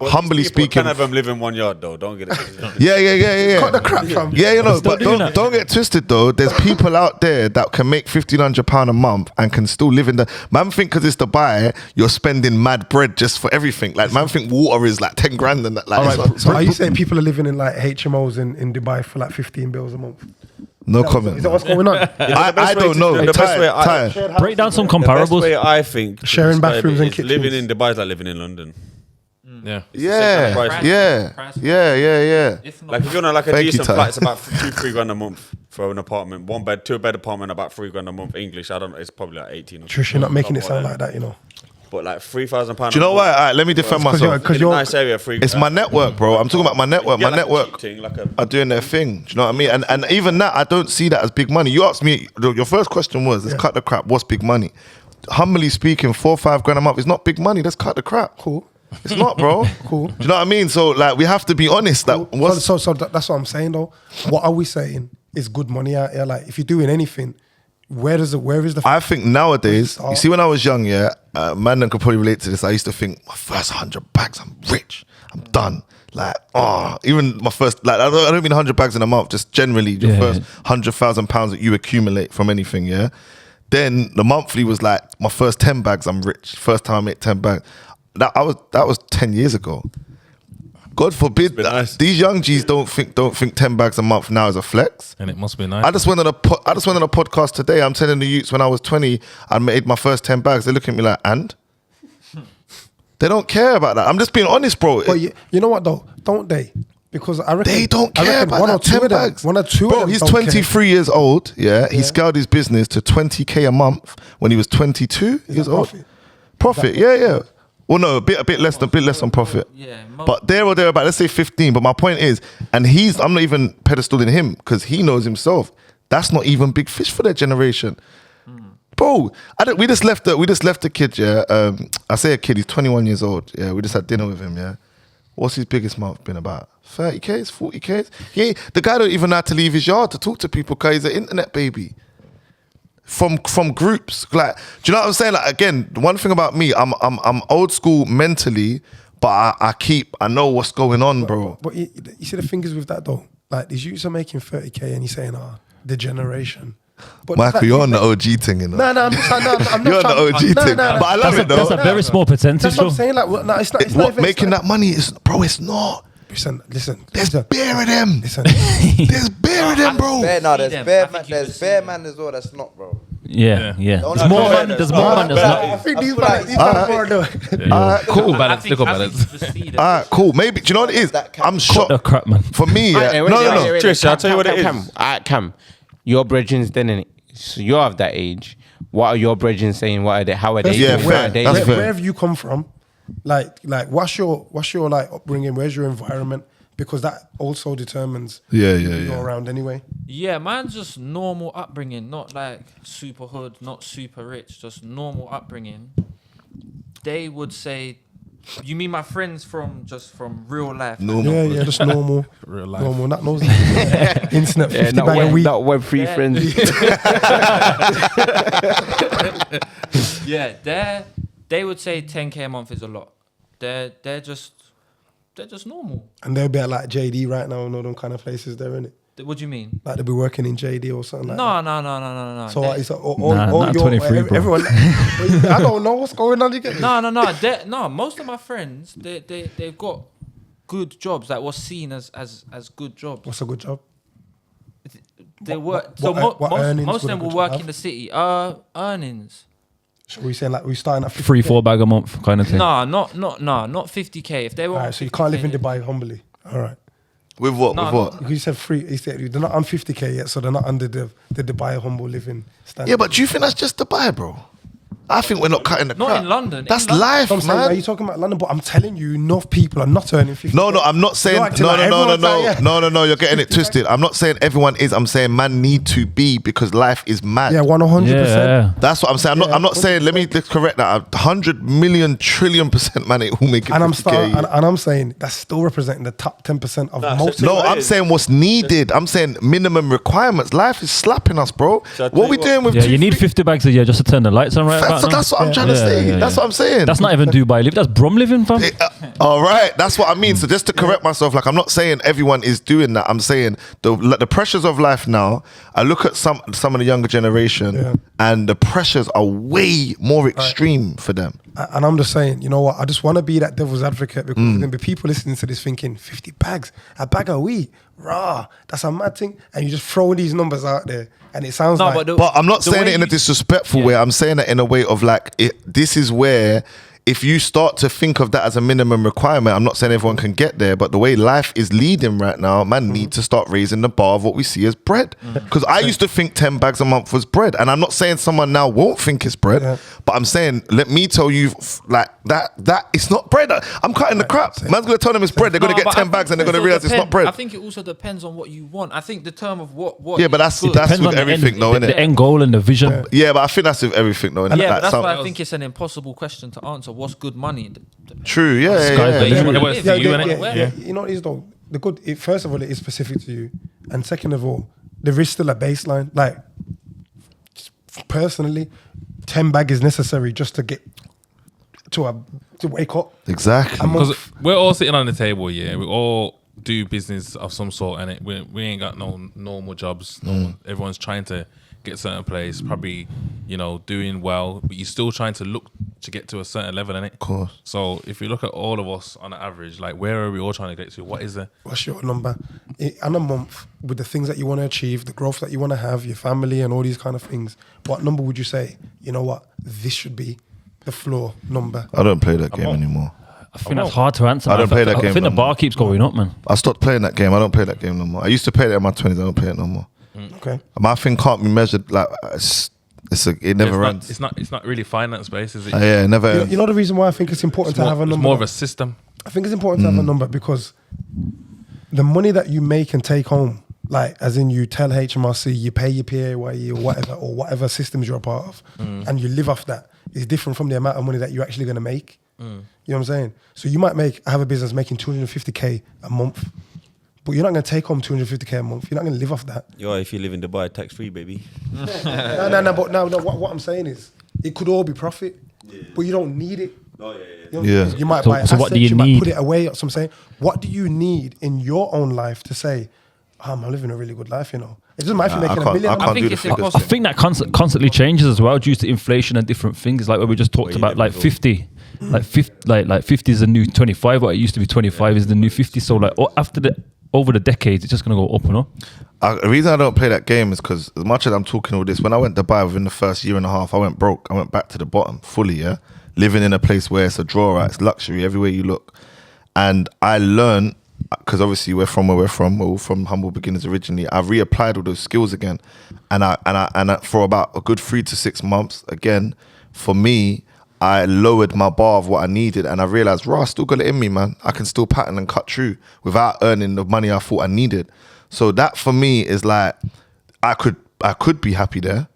humbly speaking. 10 of them live in 1 yard though. Don't get it. Yeah. Cut the crap from. Yeah, you know, but don't get twisted though. There's people out there that can make £1,500 a month and can still live in the. Man think because it's Dubai, you're spending mad bread just for everything. Like, man think water is like 10 grand and that. Like, all right, so are you saying people are living in like HMOs in Dubai for like 15 bills a month? No comment. Is that what's going on? I don't know. The best way Break down some comparables. The best way I think Sharing to describe bathrooms it and is kitchens. living in Dubai is like living in London. Yeah. Yeah. Like, if you're on like a Thank you, decent Ty. flat, it's about 2-3 grand a month for an apartment. 1 bed, 2 bed apartment, about 3 grand a month. English, I don't know. It's probably like 18. Trish, you're not making it sound like that, you know. But like £3,000. Do you know what? All right, let me defend myself. Because in a nice area, It's my network, bro. I'm talking about my network. Yeah, My like a network cheap thing, like a- are doing their thing. Do you know what I mean? And even that, I don't see that as big money. You asked me, your first question was, let's cut the crap. What's big money? Humbly speaking, 4 or 5 grand a month is not big money. Let's cut the crap. Cool. It's not, bro. Cool. Do you know what I mean? So like, we have to be honest. That So that's what I'm saying though. What are we saying is good money out here? Like if you're doing anything, where is the? I think nowadays, you see, when I was young, man, could probably relate to this. I used to think my first 100 bags, I'm rich, I'm done. Like, even my first, like, I don't mean 100 bags in a month, just generally your first £100,000 that you accumulate from anything, yeah. Then the monthly was like my first 10 bags, I'm rich. First time I made 10 bags. That was 10 years ago. God forbid nice. These young G's don't think 10 bags a month now is a flex. And it must be nice. I just went on a podcast today. I'm telling the youths, when I was 20, I made my first 10 bags. They look at me like, and? They don't care about that. I'm just being honest, bro. But you know what though? Don't they? Because I reckon They don't care about that 10 bags. One or two bro, of them he's don't 23 years old. Yeah, he scaled his business to 20K a month when he was 22 years old. Profit, yeah. Well, no, a bit less on profit. Yeah, but there or thereabout, let's say 15. But my point is, and I'm not even pedestaling him because he knows himself. That's not even big fish for their generation. Bro, we just left the kid, yeah. I say a kid, he's 21 years old. Yeah, we just had dinner with him, yeah. What's his biggest month been about? 30Ks, 40Ks? Yeah, the guy don't even know how to leave his yard to talk to people because he's an internet baby. From groups, like, do you know what I'm saying? Like, again, one thing about me, I'm old school mentally, but I know what's going on, bro. But you see the thing is with that though, like these youths are making 30K and you're saying, the generation. But Michael, you're on the OG thing, you know. No, I'm not. You're on the OG thing, but I love it though. That's a very small percentage. That's what I'm saying. Like, no, it's not. It's not even, making that money is, bro. It's not. Listen. There's beer of them. Listen. There's beer of them, bro. There's bear man as well. That's not, bro. Yeah. There's more man that's I not. think these are doing. Alright, cool. Little balance. Alright, cool. Maybe, do you know what it is? I'm shocked. The crap, man. For me, yeah. No. Seriously, I'll tell you what it is. Cam, your brethrens then, innit? So you're of that age. What are your brethren saying? How are they? Yeah, fair. That's fair. Where have you come from? Like what's your like upbringing? Where's your environment? Because that also determines yeah. you're around anyway. Yeah, mine's just normal upbringing, not like super hood, not super rich, just normal upbringing. They would say, you mean my friends from real life? Normal. Yeah, just normal. Real life. Normal, not nosy. Internet 50 bag a week. Not Web3 friends. Yeah, they would say 10K a month is a lot. They're just normal. And they'll be at like JD right now and all them kind of places there, innit? What do you mean? Like they'll be working in JD or something like that. No. So it's all not your 23, bro. everyone. I don't know what's going on. You get No. No, most of my friends, they've got good jobs, like what's seen as good jobs. What's a good job? They work. what earnings Most of would a them good will job work have? in the city. Earnings. So we saying like we starting at 50K? 3-4 bag a month kind of thing. No, not 50K. If they were, Alright, so you can't live in Dubai humbly. All right. With what? No, With what? Because you said free. You said they're not on 50K yet, so they're not under the Dubai humble living standard. Yeah, but do you think that's just Dubai, bro? I think we're not cutting the Not crap. in London. That's In London. life, I'm saying, are man. you talking about London? But I'm telling you, enough people are not earning 50K. No, I'm not saying. You're acting like everyone's like, yeah. No. You're getting it twisted. I'm not saying everyone is. I'm saying man need to be because life is mad. Yeah, 100%. Yeah. That's what I'm saying. I'm not saying. Let me correct that. 100 million trillion% man, it will make it. And I'm 50K. and I'm saying that's still representing the top 10% of most. No, what it I'm is. saying what's needed. I'm saying minimum requirements. Life is slapping us, bro. So I tell What you we what- doing with Yeah, you need 50 bags a year just to turn the lights on right about now. That's what I'm trying to say. That's what I'm saying. That's not even Dubai living. That's Brum living, fam. All right, that's what I mean. So just to correct myself, like I'm not saying everyone is doing that. I'm saying the pressures of life now. I look at some of the younger generation, and the pressures are way more extreme for them. And I'm just saying, you know what? I just want to be that devil's advocate because there's gonna be people listening to this thinking 50 bags, a bag a week, rah, that's a mad thing. And you just throw these numbers out there, and it sounds like. But I'm not the saying way it in a you- disrespectful way. I'm saying it in a way of like, this is where, if you start to think of that as a minimum requirement, I'm not saying everyone can get there, but the way life is leading right now, man, need to start raising the bar of what we see as bread. Because I used to think 10 bags a month was bread. And I'm not saying someone now won't think it's bread, but I'm saying, let me tell you, like, that it's not bread. I'm cutting the crap. Man's going to tell them it's bread. They're going to get 10 bags and they're going to realize it's not bread. I think it also depends on what you want. I think the term of what Yeah, but that's good. Depends with on the everything, though, the innit? end goal and the vision. Yeah, but I think that's with everything, though, innit? Yeah, Like, but that's some- why I think it's an impossible question to answer. to what's good money. True, yeah. It works for Yeah, you, yeah, innit? yeah, yeah. You know what it is though? First of all, it is specific to you. And second of all, there is still a baseline. Like, personally, 10 bag is necessary just to get to wake up. Exactly. Because we're all sitting on the table, yeah. We all do business of some sort, and we ain't got no normal jobs. Everyone's trying to get a certain place, probably, doing well, but you're still trying to look to get to a certain level, innit? Of course. So if you look at all of us on the average, like, where are we all trying to get to? What is it? What's your number? In a month, with the things that you want to achieve, the growth that you want to have, your family and all these kind of things, what number would you say, you know what, this should be the floor number? I don't play that game anymore. I think that's hard to answer. I don't play that game I think the no bar more. keeps going up, man. I stopped playing that game. I don't play that game no more. I used to play it in my 20s. I don't play it no more. Okay. My thing can't be measured like it never ends. It's not really finance based, is it? Yeah, it never ends. You know the reason why I think it's important to have a It's number? more of a system. I think it's important to have a number because the money that you make and take home, like as in you tell HMRC, you pay your PAYE or whatever systems you're a part of, and you live off that, is different from the amount of money that you're actually going to make. You know what I'm saying? So you might have a business making 250k a month, but you're not going to take home 250k a month. You're not going to live off that. Yo, if you live in Dubai, tax free, baby. No. But no. What I'm saying is, it could all be profit, but you don't need it. Oh, You know, Yeah. You might So- buy so assets, what do you might need? put it away. So I'm saying, what do you need in your own life to say, I'm living a really good life, you know? It doesn't matter if you're making a million. I can't think do the it's figures. impossible. I think that constantly changes as well due to inflation and different things. Like what we just talked about, like 50. Like 50 is the new 25. What it used to be 25 is the new 50. So like over the decades, it's just gonna go up and up. The reason I don't play that game is because as much as I'm talking all this, when I went to Dubai within the first year and a half, I went broke. I went back to the bottom fully, yeah? Living in a place where it's a drawer, it's luxury everywhere you look. And I learned, because obviously we're from where we're all from humble beginnings originally, I reapplied all those skills again. And I for about a good 3 to 6 months, again, for me, I lowered my bar of what I needed, and I realized, I still got it in me, man. I can still pattern and cut through without earning the money I thought I needed. So that for me is like, I could be happy there.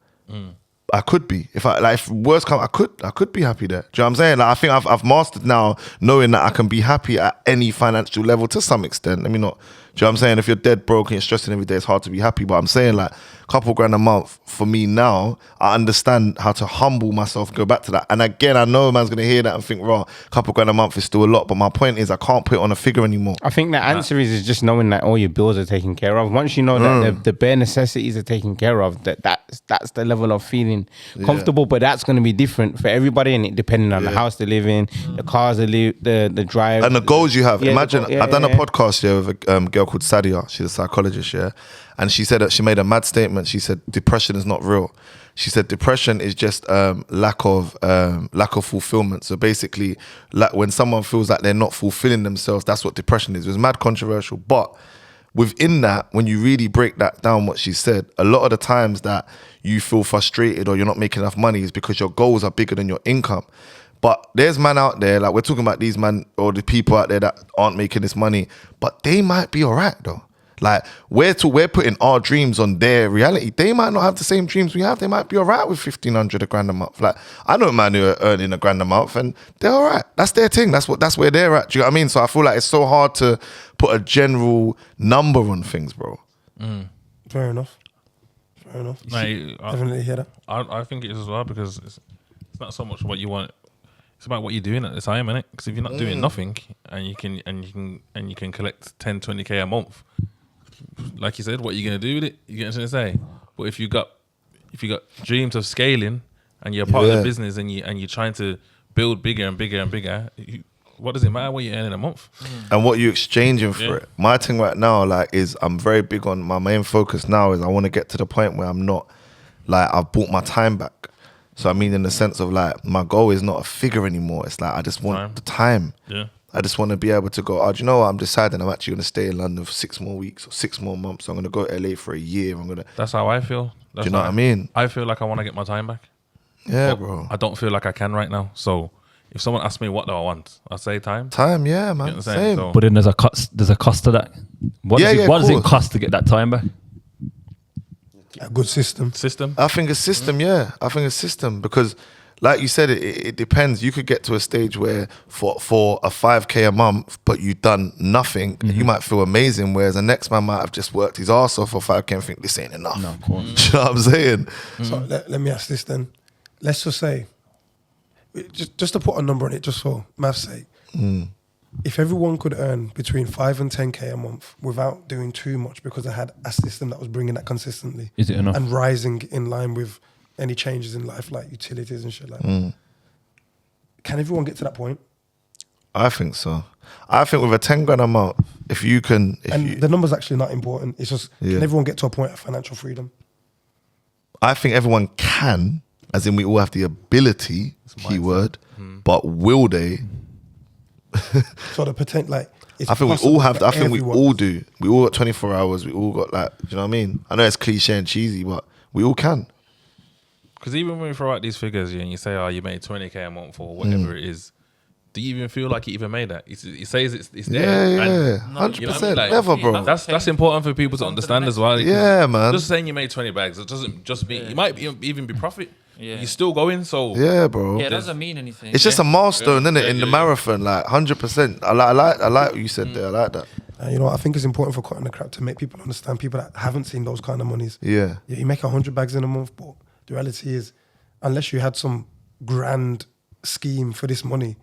I could be. If worst come, I could be happy there. Do you know what I'm saying? Like, I think I've mastered now knowing that I can be happy at any financial level to some extent. Let me not. Do you know what I'm saying? If you're dead broke and you're stressing every day, it's hard to be happy. But I'm saying like a couple grand a month for me now, I understand how to humble myself, go back to that. And again, I know a man's gonna hear that and think, a couple grand a month is still a lot. But my point is, I can't put it on a figure anymore. I think the answer is just knowing that all your bills are taken care of. Once you know that the bare necessities are taken care of, that's the level of feeling comfortable. But that's going to be different for everybody, and it depending on the house they live in, the cars they live, the drive, And the goals you have. Yeah, Imagine, the goal- I've done a podcast here with a girl called Sadia. She's a psychologist, yeah. And she said that she made a mad statement. She said, depression is not real. She said, depression is just lack of fulfillment. So basically, like when someone feels like they're not fulfilling themselves, that's what depression is. It was mad controversial. But within that, when you really break that down, what she said, a lot of the times that you feel frustrated or you're not making enough money is because your goals are bigger than your income. But there's man out there, like we're talking about these man or the people out there that aren't making this money, but they might be all right though. Like we're putting our dreams on their reality. They might not have the same dreams we have. They might be all right with 1,500 a grand a month. Like I know a man who are earning a grand a month and they're all right. That's their thing. That's where they're at. Do you know what I mean? So I feel like it's so hard to put a general number on things, bro. Fair enough. Definitely hear that. I think it is as well, because it's not so much what you want. It's about what you're doing at the time, innit? Because if you're not doing nothing and you can collect 10, 20k a month, like you said, what are you gonna do with it? You get what I'm trying to say? But if you got dreams of scaling and you're part of the business and you're trying to build bigger and bigger and bigger, what does it matter what you're earning a month? And what you exchanging for it. My thing right now, like, is I'm very big on my main focus now is I want to get to the point where I'm not like I've bought my time back. So I mean, in the sense of like my goal is not a figure anymore. It's like I just want the time. Yeah. I just want to be able to go, do you know what? I'm deciding I'm actually going to stay in London for 6 more weeks or 6 more months. I'm going to go to LA for a year. That's how I feel. Do you know what I mean? I feel like I want to get my time back. Yeah, But bro. I don't feel like I can right now. So if someone asks me what do I want, I say time. Time, yeah, You know man. what I'm saying? Same. So- But then there's a cost to that. What does it cost to get that time back? A good system. System. I think a system, yeah. I think a system because like you said, it depends. You could get to a stage where for a 5K a month, but you've done nothing, you might feel amazing. Whereas the next man might have just worked his ass off for 5K and think this ain't enough. No, of course. Do you know what I'm saying? So let me ask this then. Let's just say, just to put a number on it, just for math's sake, if everyone could earn between 5 and 10K a month without doing too much because they had a system that was bringing that consistently, Is it enough? and rising in line with any changes in life like utilities and shit like that, can everyone get to that point? I think so. I think with a 10 grand a month, if you can, The number's actually not important. It's just, Yeah. can everyone get to a point of financial freedom? I think everyone can, as in we all have the ability, keyword, but will they? So the potential, like, it's I think we possible all have. for I think we everyone. all do. We all got 24 hours. We all got like. Do you know what I mean? I know it's cliche and cheesy, but we all can. Because even when we throw out these figures, and you say, "Oh, you made 20K a month or whatever it is," do you even feel like you even made that? It says it's there. Yeah, And 100%. like, Never, bro. That's important for people to understand as well. Yeah, man. Just saying you made 20 bags, it doesn't just mean you might even be profit. Yeah. You're still going, so Yeah, bro. Yeah, it doesn't mean anything. It's just a milestone, isn't it? Yeah, In the yeah. marathon, like 100%. I like what you said there. I like that. You know, I think it's important for cutting the crap to make people understand, people that haven't seen those kind of monies. Yeah. Yeah, you make 100 bags in a month, but the reality is, unless you had some grand scheme for this money,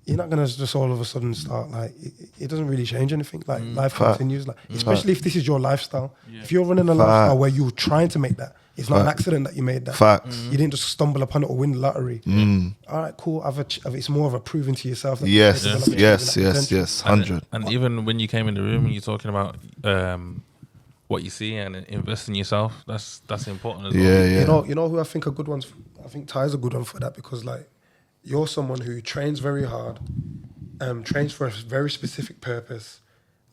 you're not gonna just all of a sudden start like it doesn't really change anything. Like life continues, like especially if this is your lifestyle. If you're running a lifestyle where you're trying to make that, it's not an accident that you made that. Facts. You didn't just stumble upon it or win the lottery. All right, cool. it's more of a proving to yourself. That you're Yes, capable of achieving yes, that yes, potential. yes. 100. And even when you came in the room and you're talking about what you see and invest in yourself, that's important as well. Yeah, yeah. You know who I think are good ones. I think Ty's a good one for that because like you're someone who trains very hard, trains for a very specific purpose,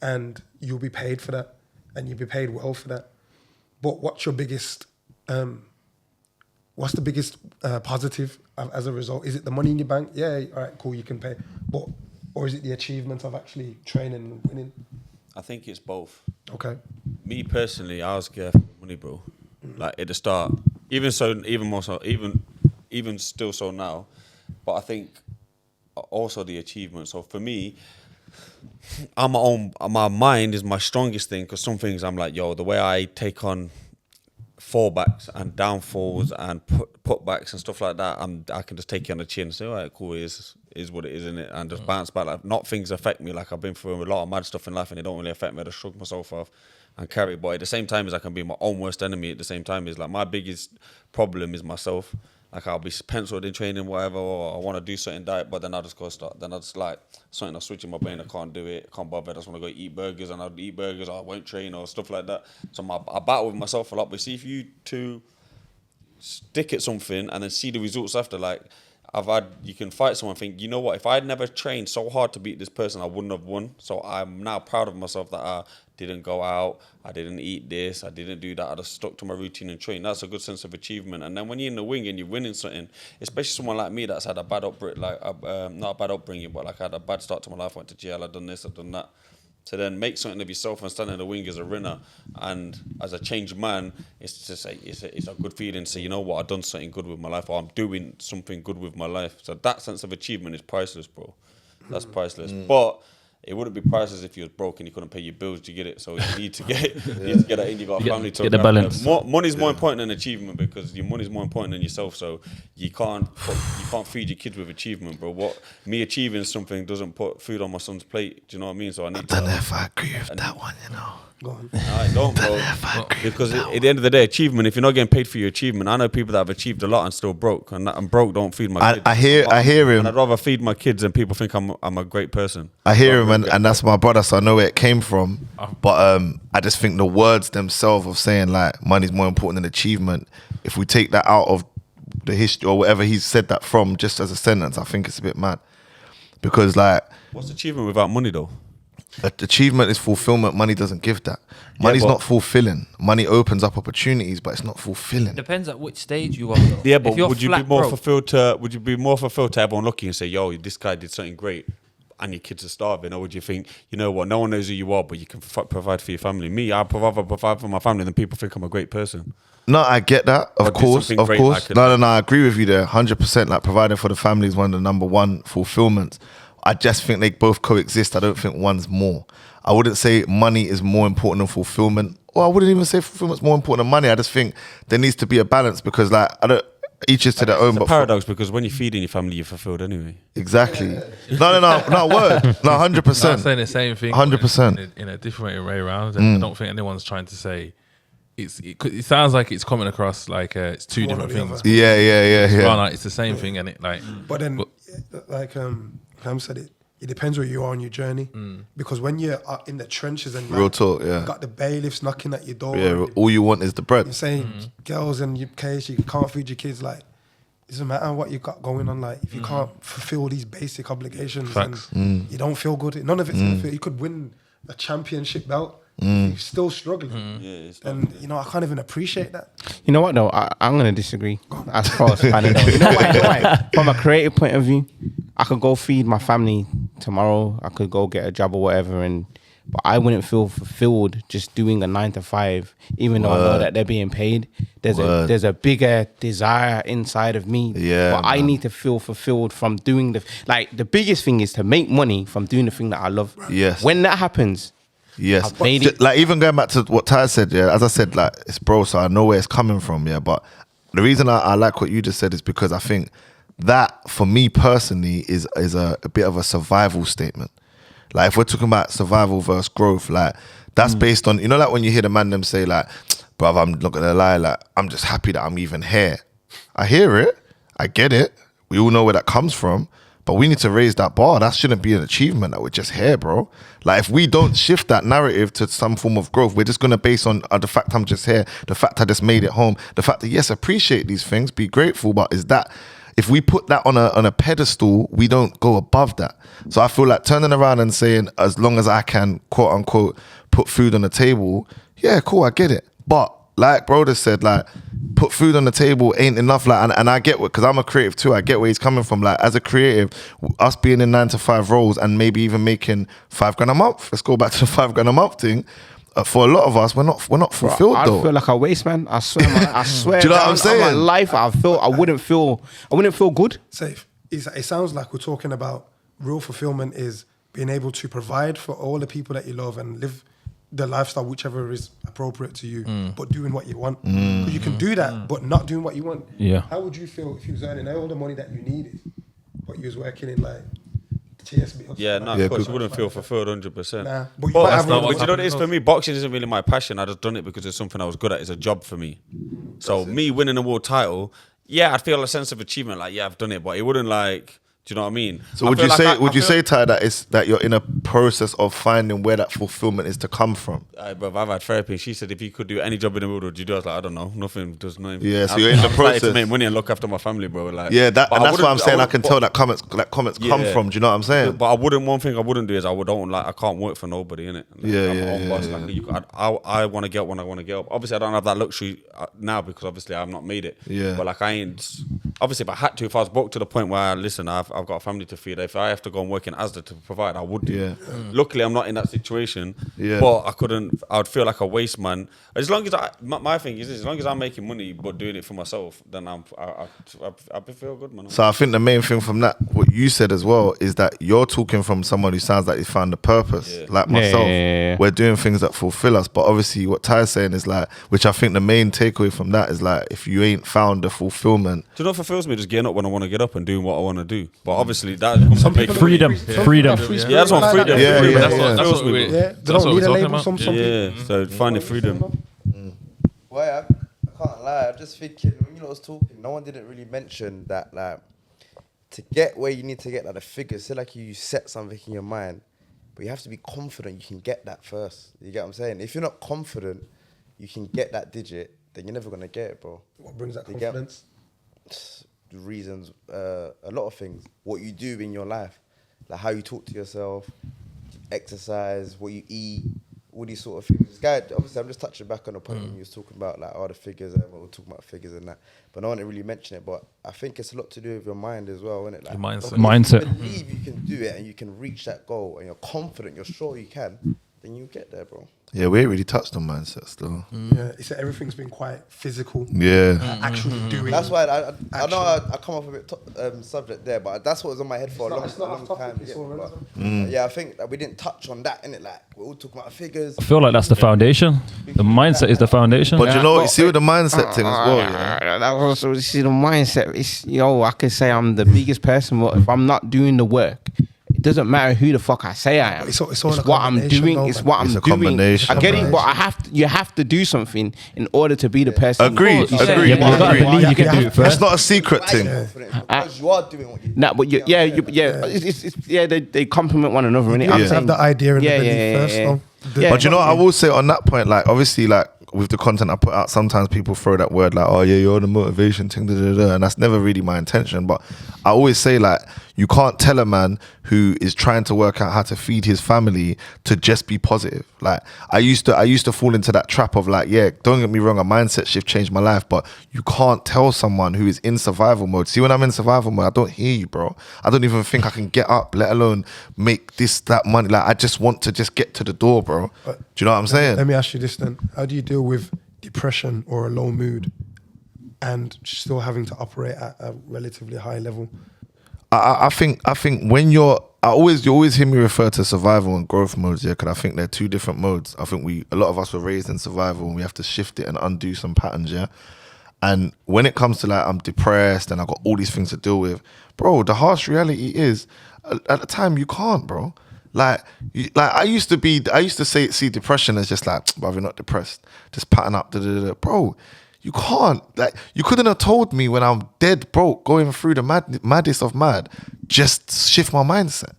and you'll be paid for that, and you'll be paid well for that. But what's your biggest? What's the biggest positive as a result? Is it the money in your bank? Yeah, all right, cool, you can pay. Or is it the achievement of actually training and winning? I think it's both. Okay. Me personally, I was scared for money, bro. Like at the start, even more so, even still so now. But I think also the achievement. So for me, my mind is my strongest thing because some things I'm like, yo, the way I take on fallbacks and downfalls and putbacks and stuff like that, I can just take it on the chin and say, all right, cool, is what it is, isn't it? And just bounce back. Like, not things affect me. Like I've been through a lot of mad stuff in life and they don't really affect me. I just shrug myself off and carry it. But at the same time as I can be my own worst enemy, at the same time is like my biggest problem is myself. Like I'll be penciled in training, whatever, or I want to do something diet, but then I'll just go start. Then I just like something I switch in my brain. I can't do it. I can't bother. I just want to go eat burgers, and I'll eat burgers. Or I won't train or stuff like that. So I battle with myself a lot. But see, if you two stick at something and then see the results after, like you can fight someone and think, you know what? If I'd never trained so hard to beat this person, I wouldn't have won. So I'm now proud of myself that I didn't go out, I didn't eat this, I didn't do that, I just stuck to my routine and train. That's a good sense of achievement. And then when you're in the wing and you're winning something, especially someone like me that's had a bad upbringing, like not a bad upbringing, but like I had a bad start to my life, I went to jail, I've done this, I've done that. To then make something of yourself and stand in the wing as a winner and as a changed man, it's just it's a good feeling to say, you know what, I've done something good with my life, or I'm doing something good with my life. So that sense of achievement is priceless, bro. That's priceless. But it wouldn't be priceless if you was broke and you couldn't pay your bills. Do you get it? So you need to get that in. You got a family to get the balance. Money's more important than achievement because your money's more important than yourself. So you can't feed your kids with achievement, bro. What me achieving something doesn't put food on my son's plate. Do you know what I mean? So I don't know if I agree with that one. You know. Go on. I don't, bro. Because at the end of the day, achievement. If you're not getting paid for your achievement, I know people that have achieved a lot and still broke, and broke don't feed my kids. I hear him. And I'd rather feed my kids than people think I'm a great person. I hear him, and that's my brother, so I know where it came from. But I just think the words themselves of saying like money's more important than achievement. If we take that out of the history or whatever he said that from, just as a sentence, I think it's a bit mad. Because like, what's achievement without money though? Achievement is fulfillment. Money doesn't give that. Money's not fulfilling. Money opens up opportunities, but it's not fulfilling. Depends at which stage you are. Though. Yeah, but would you be more fulfilled to? Would you be more fulfilled to everyone looking and say, "Yo, this guy did something great"? and your kids are starving? Or would you think, you know what, no one knows who you are, but you can provide for your family? Me, I provide for my family, and then people think I'm a great person. No, I get that. Of course. No, I agree with you there, 100%. Like providing for the family is one of the number one fulfillments. I just think they both coexist. I don't think one's more. I wouldn't say money is more important than fulfillment. Or I wouldn't even say fulfillment's more important than money. I just think there needs to be a balance because, like, each is to their own. It's a paradox because when you're feeding your family, you're fulfilled anyway. Exactly. No, word. No, 100%. I'm saying the same thing. 100%. In a different way around. And I don't think anyone's trying to say it sounds like it's coming across like it's two different things. Yeah. Like, it's the same thing, and it like. But then, like Cam said, it depends where you are on your journey. Because when you're in the trenches and real talk, you got the bailiffs knocking at your door. Yeah, all you want is the bread. You're saying girls in your case, you can't feed your kids. Like, it doesn't matter what you got going on. Like, if you can't fulfill these basic obligations, and you don't feel good. None of it's gonna feel. You could win a championship belt. You're still struggling. And you know, I can't even appreciate that. You know what though? I'm gonna disagree as far as finding out. You know why? From a creative point of view, I could go feed my family tomorrow. I could go get a job or whatever, but I wouldn't feel fulfilled just doing a 9 to 5, even though I know that they're being paid. There's a bigger desire inside of me. Yeah, but I need to feel fulfilled from doing the biggest thing is to make money from doing the thing that I love. Yes. When that happens. Yes, like even going back to what Ty said, yeah, as I said, like it's bro, so I know where it's coming from, yeah. But the reason I like what you just said is because I think that for me personally is a bit of a survival statement. Like if we're talking about survival versus growth, like that's based on, you know, like when you hear the man them say like, bruv, I'm not gonna lie, like I'm just happy that I'm even here. I hear it, I get it. We all know where that comes from. But we need to raise that bar. That shouldn't be an achievement that we're just here, bro. Like if we don't shift that narrative to some form of growth, we're just gonna base on the fact I'm just here, the fact I just made it home, the fact that yes, appreciate these things, be grateful, but is that if we put that on a pedestal, we don't go above that. So I feel like turning around and saying, as long as I can, quote unquote, put food on the table, yeah, cool, I get it. But like Broder said, like put food on the table ain't enough. Like, and I get what, because I'm a creative too. I get where he's coming from. Like as a creative, us being in 9 to 5 roles and maybe even making $5,000 a month. Let's go back to the $5,000 a month thing. For a lot of us, we're not fulfilled. I though. feel like a waste man. I swear, man. I swear. Do you know what I'm saying? My life, I wouldn't feel good. Safe. It sounds like we're talking about real fulfillment is being able to provide for all the people that you love and live the lifestyle whichever is appropriate to you, but doing what you want. Because you can do that, but not doing what you want. Yeah. How would you feel if you was earning all the money that you needed, but you was working in like TSB? Yeah, no, of course you wouldn't feel fulfilled 100%. But But you know what it is for me? Boxing isn't really my passion. I just done it because it's something I was good at. It's a job for me. So me winning a world title, yeah, I'd feel a sense of achievement. Like, yeah, I've done it, but it wouldn't like. Do you know what I mean? So would you say, Ty, that you're in a process of finding where that fulfillment is to come from? Bro, I've had therapy. She said if you could do any job in the world, would you do? I was like, I don't know, nothing. Does nothing. Yeah, so you're in the process to make money and look after my family, bro. Like, yeah, and that's why I'm saying I can tell that comments come from. Do you know what I'm saying? But one thing I wouldn't do is I can't work for nobody, innit? Like, I want to get up when I want to get up. Obviously, I don't have that luxury now because obviously I've not made it. Yeah. But like I ain't. Obviously, if I had to, if I was broke to the point where I've got a family to feed. If I have to go and work in Asda to provide, I would do. Yeah. Luckily, I'm not in that situation. Yeah. But I would feel like a waste man. As long as my thing is, as long as I'm making money but doing it for myself, then I feel good, man. So I think the main thing from that, what you said as well, is that you're talking from someone who sounds like he's found a purpose, like myself. Yeah. We're doing things that fulfill us. But obviously what Ty's saying is like, which I think the main takeaway from that is like, if you ain't found the fulfillment. Do you know what fulfills me? Just getting up when I want to get up and doing what I want to do. But obviously that comes to make Freedom. Yeah, that's what freedom. Yeah, Freedom. yeah, That's what fulfills me. Yeah, they don't need a label. Some Yeah, people. so finding freedom. Well, I can't lie. I'm just thinking when you lot was talking, no one didn't really mention that like to get where you need to get like the figures. Say like you set something in your mind, but you have to be confident you can get that first. You get what I'm saying? If you're not confident you can get that digit, then you're never gonna get it, bro. What brings that You confidence? The reasons, a lot of things. What you do in your life, like how you talk to yourself, exercise, what you eat, all these sort of things. This guy, obviously, I'm just touching back on the point when you was talking about like all the figures, and we were talking about figures and that, but no one really mentioned it. But I think it's a lot to do with your mind as well, isn't it? Like, Your mindset. If you believe you can do it and you can reach that goal, and you're confident, you're sure you can, then you get there, bro. Yeah, we ain't really touched on mindsets though. Yeah, it's that everything's been quite physical. Yeah. Actually doing. That's why I know I come off a bit subject there, but that's what was on my head for a long time. Yeah, I think that we didn't touch on that, innit? Like, we're all talking about figures. I feel like that's the foundation. The mindset is the foundation. But you know what? You see with the mindset thing as well. Yeah. That also, you see the mindset. It's I could say I'm the biggest person, but if I'm not doing the work, it doesn't matter who the fuck I say I am. It's all what I'm doing. It's what It's I'm a doing. combination. I get it, but you have to do something in order to be the person. Agreed. you say. Agreed. Yeah, but you gotta believe you can do it It's first. not a secret thing. Because you are doing what you do. Nah, but they complement one another. You Innit? have to have the idea and the belief first, though. Yeah. But you know what I will say on that point, like obviously like with the content I put out, sometimes people throw that word like, oh yeah, you're the motivation thing, and that's never really my intention. But I always say like, you can't tell a man who is trying to work out how to feed his family to just be positive. Like I used to fall into that trap of like, yeah, don't get me wrong, a mindset shift changed my life, but you can't tell someone who is in survival mode. See, when I'm in survival mode, I don't hear you, bro. I don't even think I can get up, let alone make that money. Like I just want to just get to the door, bro. Do you know what I'm saying? Let me ask you this then. How do you deal with depression or a low mood and still having to operate at a relatively high level? I think when you always hear me refer to survival and growth modes, yeah, because I think they're two different modes. I think a lot of us were raised in survival and we have to shift it and undo some patterns, yeah. And when it comes to like I'm depressed and I've got all these things to deal with, bro, the harsh reality is at the time you can't, bro. Like I used to see depression as just like, bro, you're not depressed, just pattern up, bro. You can't. Like, you couldn't have told me when I'm dead broke, going through the maddest of mad, just shift my mindset.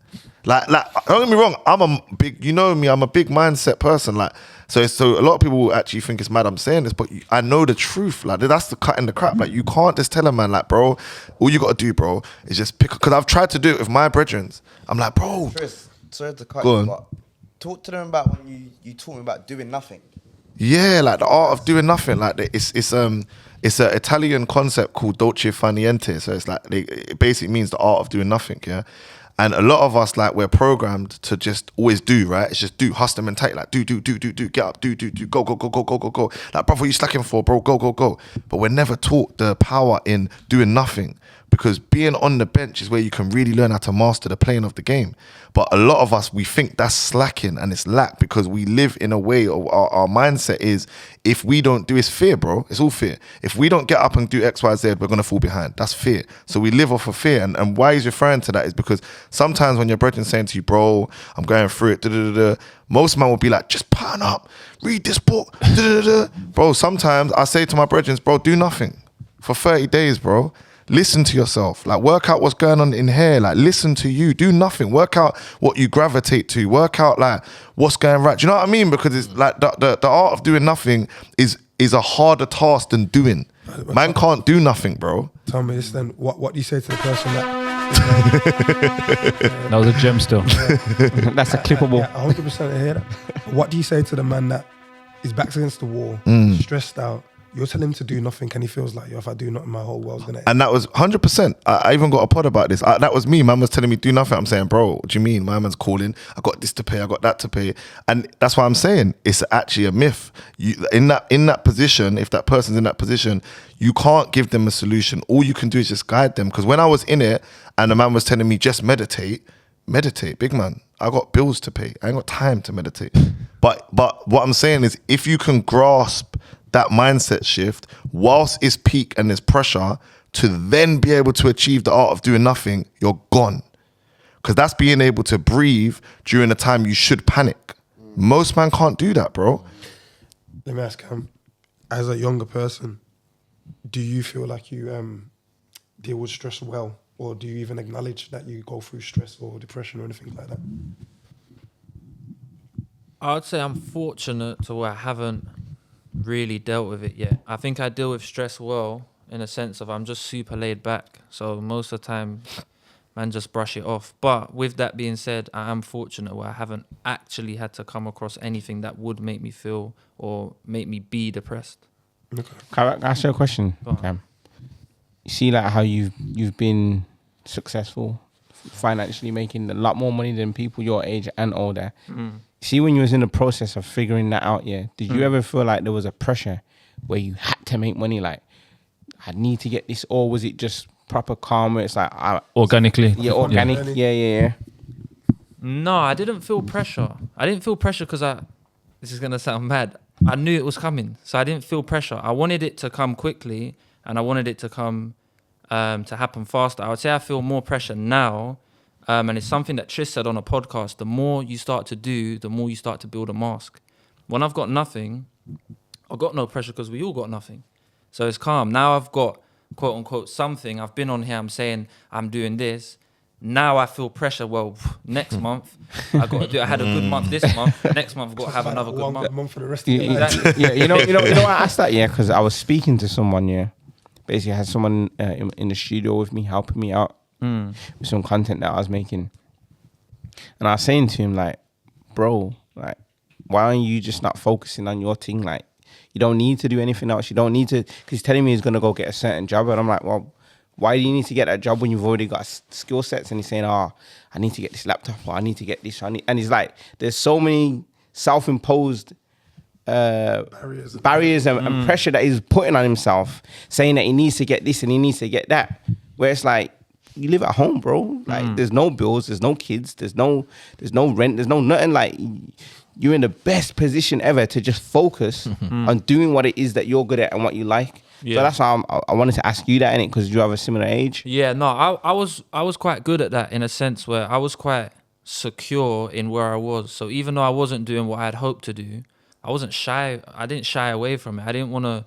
Like, don't get me wrong, I'm a big, you know me, I'm a big mindset person. Like, so a lot of people will actually think it's mad I'm saying this, but I know the truth. Like, that's the cut in the crap. Like, you can't just tell a man, like, bro, all you got to do, bro, is just pick, because I've tried to do it with my brethren. I'm like, bro. Chris, sorry to cut you, but talk to them about when you talk about doing nothing. Yeah, like the art of doing nothing. Like it's an Italian concept called dolce far niente. So it's like it basically means the art of doing nothing. Yeah, and a lot of us like we're programmed to just always do, right? It's just do, hustle mentality. Like do, get up, do, go. Like, bro, what are you slacking for, bro? Go. But we're never taught the power in doing nothing. Because being on the bench is where you can really learn how to master the playing of the game. But a lot of us, we think that's slacking and it's lack because we live in a way of our mindset is if we don't do, it's fear, bro. It's all fear. If we don't get up and do X, Y, Z, we're going to fall behind. That's fear. So we live off of fear. And why he's referring to that is because sometimes when your brethren's saying to you, bro, I'm going through it, most man will be like, just pattern up, read this book, Bro, sometimes I say to my brethren, bro, do nothing for 30 days, bro. Listen to yourself. Like, work out what's going on in here. Like, listen to you. Do nothing. Work out what you gravitate to. Work out, like, what's going right. Do you know what I mean? Because it's like the art of doing nothing is a harder task than doing. Man can't do nothing, bro. Tell me this then. What do you say to the person that... That was a gem still. That's a clippable. Yeah, 100% I hear that. What do you say to the man that is back against the wall, stressed out? You're telling him to do nothing and he feels like, yo, if I do nothing, my whole world's going to end. And that was 100%. I even got a pod about this. That was me. Man was telling me do nothing. I'm saying, bro, what do you mean? My man's calling. I got this to pay. I got that to pay. And that's why I'm saying it's actually a myth. In that position, if that person's in that position, you can't give them a solution. All you can do is just guide them. Because when I was in it and the man was telling me just meditate, big man. I got bills to pay. I ain't got time to meditate. But what I'm saying is if you can grasp that mindset shift whilst it's peak and there's pressure to then be able to achieve the art of doing nothing, you're gone. Because that's being able to breathe during a time you should panic. Most man can't do that, bro. Let me ask him, as a younger person, do you feel like you deal with stress well? Or do you even acknowledge that you go through stress or depression or anything like that? I would say I'm fortunate to where I haven't really dealt with it yet. I think I deal with stress well in a sense of I'm just super laid back. So most of the time man just brush it off. But with that being said, I am fortunate where I haven't actually had to come across anything that would make me feel or make me be depressed. Can I ask you a question, Cam? You see like how you've been successful financially, making a lot more money than people your age and older. See, when you was in the process of figuring that out, did you ever feel like there was a pressure where you had to make money, like I need to get this, or was it just proper calm where it's like organically? Yeah, organic. Yeah. No, I didn't feel pressure. I didn't feel pressure because this is gonna sound mad. I knew it was coming, so I didn't feel pressure. I wanted it to come quickly, and I wanted it to come to happen faster. I would say I feel more pressure now. And it's something that Trish said on a podcast. The more you start to do, the more you start to build a mask. When I've got nothing, I've got no pressure because we all got nothing. So it's calm. Now I've got, quote unquote, something. I've been on here, I'm saying I'm doing this. Now I feel pressure. Well, next month, I got to do. I had a good month this month. Next month, I've got to have another good month. For the rest of the life. Exactly. You know why I asked that? Because I was speaking to someone, basically I had someone in the studio with me, helping me out with some content that I was making. And I was saying to him, like, bro, like, why aren't you just not focusing on your thing? Like, you don't need to do anything else. You don't need to, because he's telling me he's going to go get a certain job. And I'm like, well, why do you need to get that job when you've already got skill sets? And he's saying, I need to get this laptop, or I need to get this. And he's like, there's so many self-imposed barriers and pressure that he's putting on himself, saying that he needs to get this and he needs to get that. Where it's like, you live at home, bro. Like, there's no bills, there's no kids, there's no rent, there's no nothing. Like, you're in the best position ever to just focus on doing what it is that you're good at and what you like. Yeah. So that's why I wanted to ask you that, innit? Because you have a similar age. Yeah, no, I was quite good at that in a sense where I was quite secure in where I was. So even though I wasn't doing what I had hoped to do, I wasn't shy. I didn't shy away from it. I didn't want to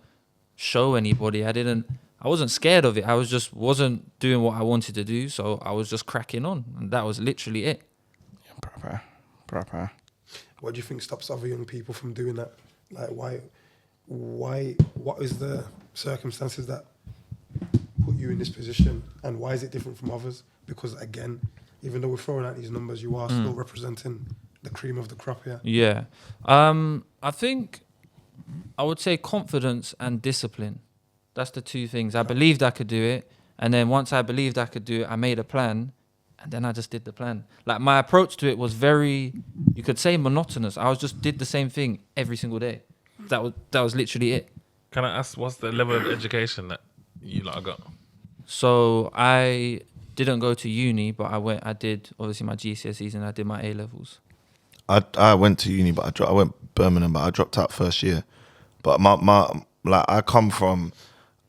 show anybody. I wasn't scared of it. I wasn't doing what I wanted to do. So I was just cracking on. And that was literally it. Yeah, proper. What do you think stops other young people from doing that? Like, why, what is the circumstances that put you in this position? And why is it different from others? Because again, even though we're throwing out these numbers, you are still representing the cream of the crop here. Yeah. I think I would say confidence and discipline. That's the two things. I believed I could do it. And then once I believed I could do it, I made a plan. And then I just did the plan. Like, my approach to it was very, you could say, monotonous. I just did the same thing every single day. That was literally it. Can I ask, what's the level of education that you lot got? So I didn't go to uni, but I did obviously my GCSEs and I did my A-levels. I went to uni, but I went Birmingham, but I dropped out first year. But I come from,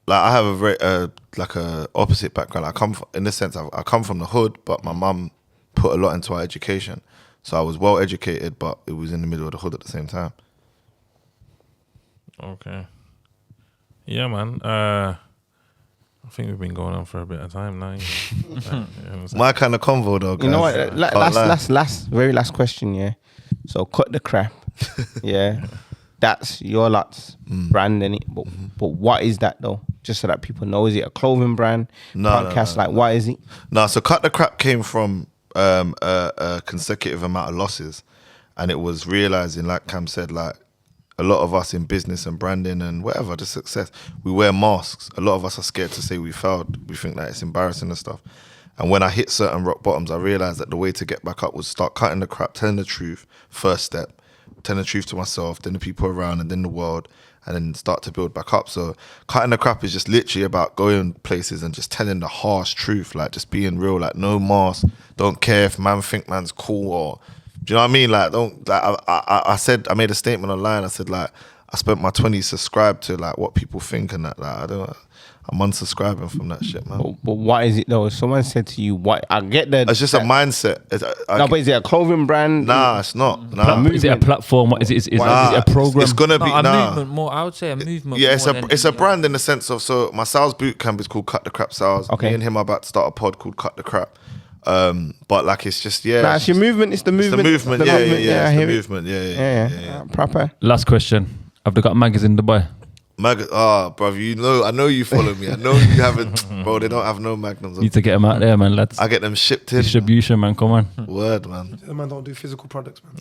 like, I have a very like a opposite background. I come from, in the sense I come from the hood, but my mum put a lot into our education, so I was well educated, but it was in the middle of the hood at the same time. Okay. Yeah, man. I think we've been going on for a bit of time now. My kind of convo, though, guys. You know what? Very last question. Yeah. So cut the crap. Yeah. That's your lot's brand, innit? But what is that though? Just so that people know, is it a clothing brand? Podcast? No. What is it? No, so Cut the Crap came from a consecutive amount of losses, and it was realizing, like Cam said, like a lot of us in business and branding and whatever, the success, we wear masks. A lot of us are scared to say we failed. We think that it's embarrassing and stuff. And when I hit certain rock bottoms, I realized that the way to get back up was start cutting the crap, telling the truth, first step. Telling the truth to myself, then the people around, and then the world, and then start to build back up. So cutting the crap is just literally about going places and just telling the harsh truth, like just being real, like no mask, don't care if man think man's cool, or do you know what I mean? Like, don't, like, I said, I made a statement online, I said, like, I spent my 20s subscribed to like what people think and that, like, I'm unsubscribing from that shit, man. But what is it though? If someone said to you, "What?" I get that. It's just a mindset. But is it a clothing brand? Nah, it's not. Nah. Is it a platform? Is it a program? It's gonna be a movement more. I would say a movement. Yeah, it's a brand in the sense of, so my sales boot camp is called Cut the Crap Sales. Okay. Me and him are about to start a pod called Cut the Crap. But like, it's just it's your movement. It's the movement. It's the movement. Yeah. It's the movement. Yeah. Proper. Last question: have they got magazine in Dubai? Bruv, you know, I know you follow me. I know you haven't, bro. They don't have no Magnums. Need to get them out there, man, lads. I get them shipped in. Distribution, man. Come on. Word, man. The man don't do physical products, man.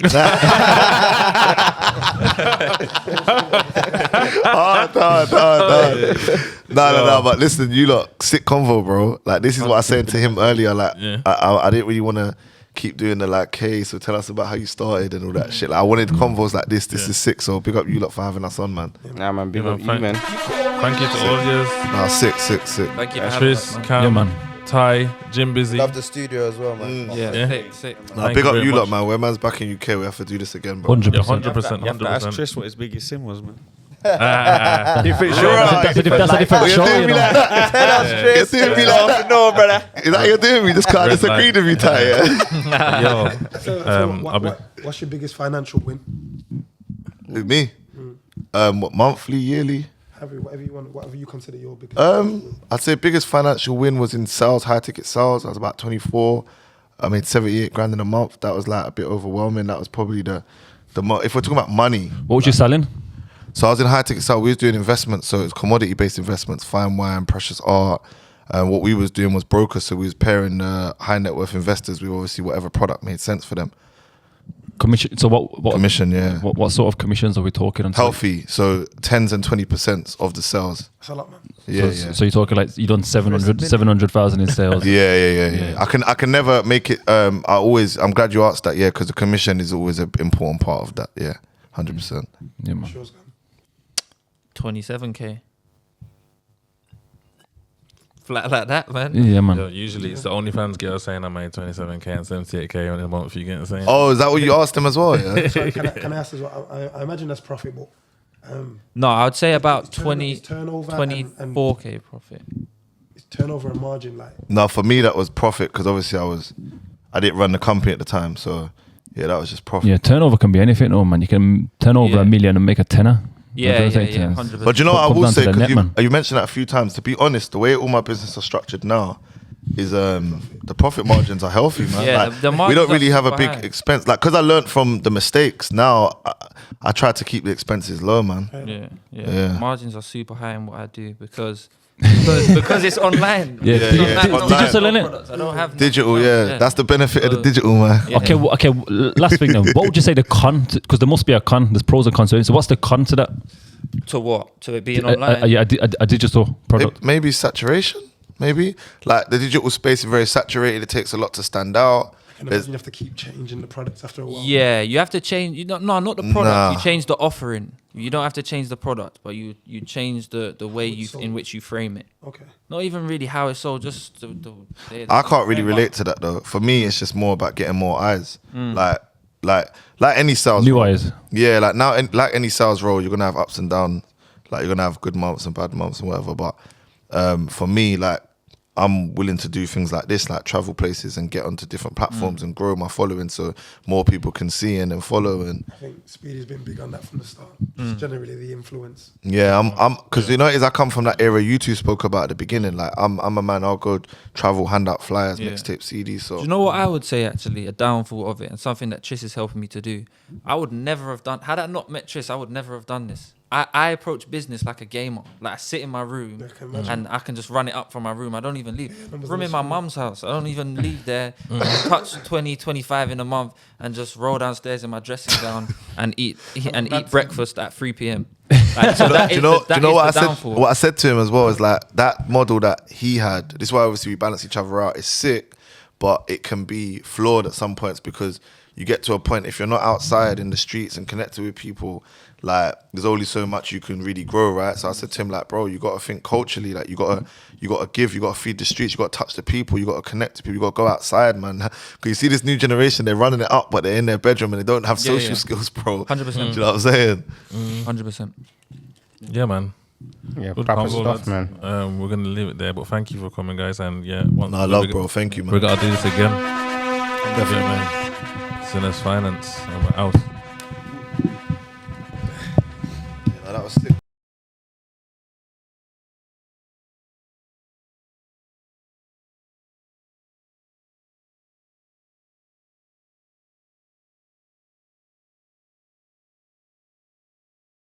No. But listen, you lot, sick convo, bro. Like, this is what I said to him earlier. Like, I didn't really want to keep doing the like, hey, so tell us about how you started and all that shit. Like, I wanted convos like this. This is sick. So big up you lot for having us on, man. Nah, man, big up you, man. Thank you to all of you. Nah, sick. Thank you for having Chris, us, man. Cam, Yeah, man. Ty, Jim Busy. Love the studio as well, man. Sick. Nah, Thank big you up very you lot, much. man. When man's back in UK, we have to do this again, bro. 100%. Yeah, 100%. You have to ask 100%. Tris what his biggest sin was, man. Different show. That's a different show, you know. You're doing me like that. No, brother. Is that you're doing me? Just can't Red disagree light. with me, Ty. Yo, What's your biggest financial win? With me? What, monthly, yearly? Whatever you consider your biggest. I'd say biggest financial win was in sales, high ticket sales. I was about 24. I made 78 grand in a month. That was like a bit overwhelming. That was probably if we're talking about money. What was you selling? So I was in high ticket sales. We was doing investments. So it's commodity based investments, fine wine, precious art. What we was doing was brokers. So we was pairing high net worth investors with obviously whatever product made sense for them. Commission. So what Commission, yeah. What sort of commissions are we talking on? Healthy. So 10s and 20% of the sales. That's a lot, man. Yeah, So you're talking like you done 700,000 in sales. Yeah. I can never make it. I'm glad you asked that. Yeah, because the commission is always an important part of that. Yeah, 100%. Yeah, man. 27k. Flat like that, man. Yeah, man. Yo, usually it's the OnlyFans girl saying I made 27k and 78k in a month. You get what I'm saying? Oh, is that what you asked him as well? Yeah. Sorry, can I ask as well? I imagine that's profit, but No, I would say about It's 20, turnover 24k profit. it's turnover and margin, like No, for me that was profit because obviously I didn't run the company at the time, so yeah, that was just profit. Yeah, turnover can be anything, no, man. You can turn over Yeah. $1 million and make a tenner. Yeah, That's what I'm saying. 100%. But you know what I Come will down to say, the net, because man. you mentioned that a few times. To be honest, the way all my business are structured now is the profit margins are healthy, man. Yeah, Like, the we margins don't are really have a super big high. expense, like because I learned from the mistakes. Now I try to keep the expenses low, man. Yeah. Margins are super high in what I do because it's online. Yeah, Yeah, digital, yeah. Online. digital, innit? Products. I don't have Digital, yeah. That's the benefit of the So- digital, man. Yeah. Okay, last thing then. What would you say the con? Because there must be a con. There's pros and cons. So what's the con to that? To what? To it being online? A digital product. Maybe saturation. Maybe like the digital space is very saturated. It takes a lot to stand out. I can imagine you have to keep changing the products after a while. Yeah, you have to change. No, not the product. Nah. You change the offering. You don't have to change the product, but you change the way in which you frame it. Okay. Not even really how it's sold. Just the I can't really relate to that though. For me, it's just more about getting more eyes. Like any sales New role. eyes. Yeah, like now, like any sales role, you're gonna have ups and downs. Like you're gonna have good months and bad months and whatever. But for me, like I'm willing to do things like this, like travel places and get onto different platforms and grow my following so more people can see and then follow. And I think Speedy's been big on that from the start. It's generally the influence. yeah, I'm because you know I come from that era you two spoke about at the beginning. Like I'm a man. I'll go travel, hand out flyers, Yeah. mixtape CDs. So Do you know what I would say actually? A downfall of it and something that Tris is helping me to do. I would never have done. Had I not met Tris, I would never have done this. I approach business like a gamer. Like I sit in my room Yeah, I can imagine. and I can just run it up from my room. I don't even leave. numbers Room are in my small. mum's house. I don't even leave there. Touch 20, 25 in a month and just roll downstairs in my dressing gown and eat breakfast at 3 p.m. Like, so that do is you know, the- do you that know is what I the said? downfall. What I said to him as well is like that model that he had. This is why obviously we balance each other out. It's sick, but it can be flawed at some points because you get to a point if you're not outside in the streets and connected with people. Like there's only so much you can really grow, right? So I said to him like, bro, you got to think culturally. Like you got to give, you got to feed the streets, you got to touch the people, you got to connect to people, you got to go outside, man. Because you see this new generation, they're running it up, but they're in their bedroom and they don't have Yeah, social yeah. skills, bro. 100%. Do you know what I'm saying? 100%. Yeah, man. Yeah, Good proper convo, stuff, lads. man. We're gonna leave it there, but thank you for coming, guys. And yeah, No, love, bro. Thank you, man. We gotta do this again. Definitely, man. Sinners Finance, and we're out.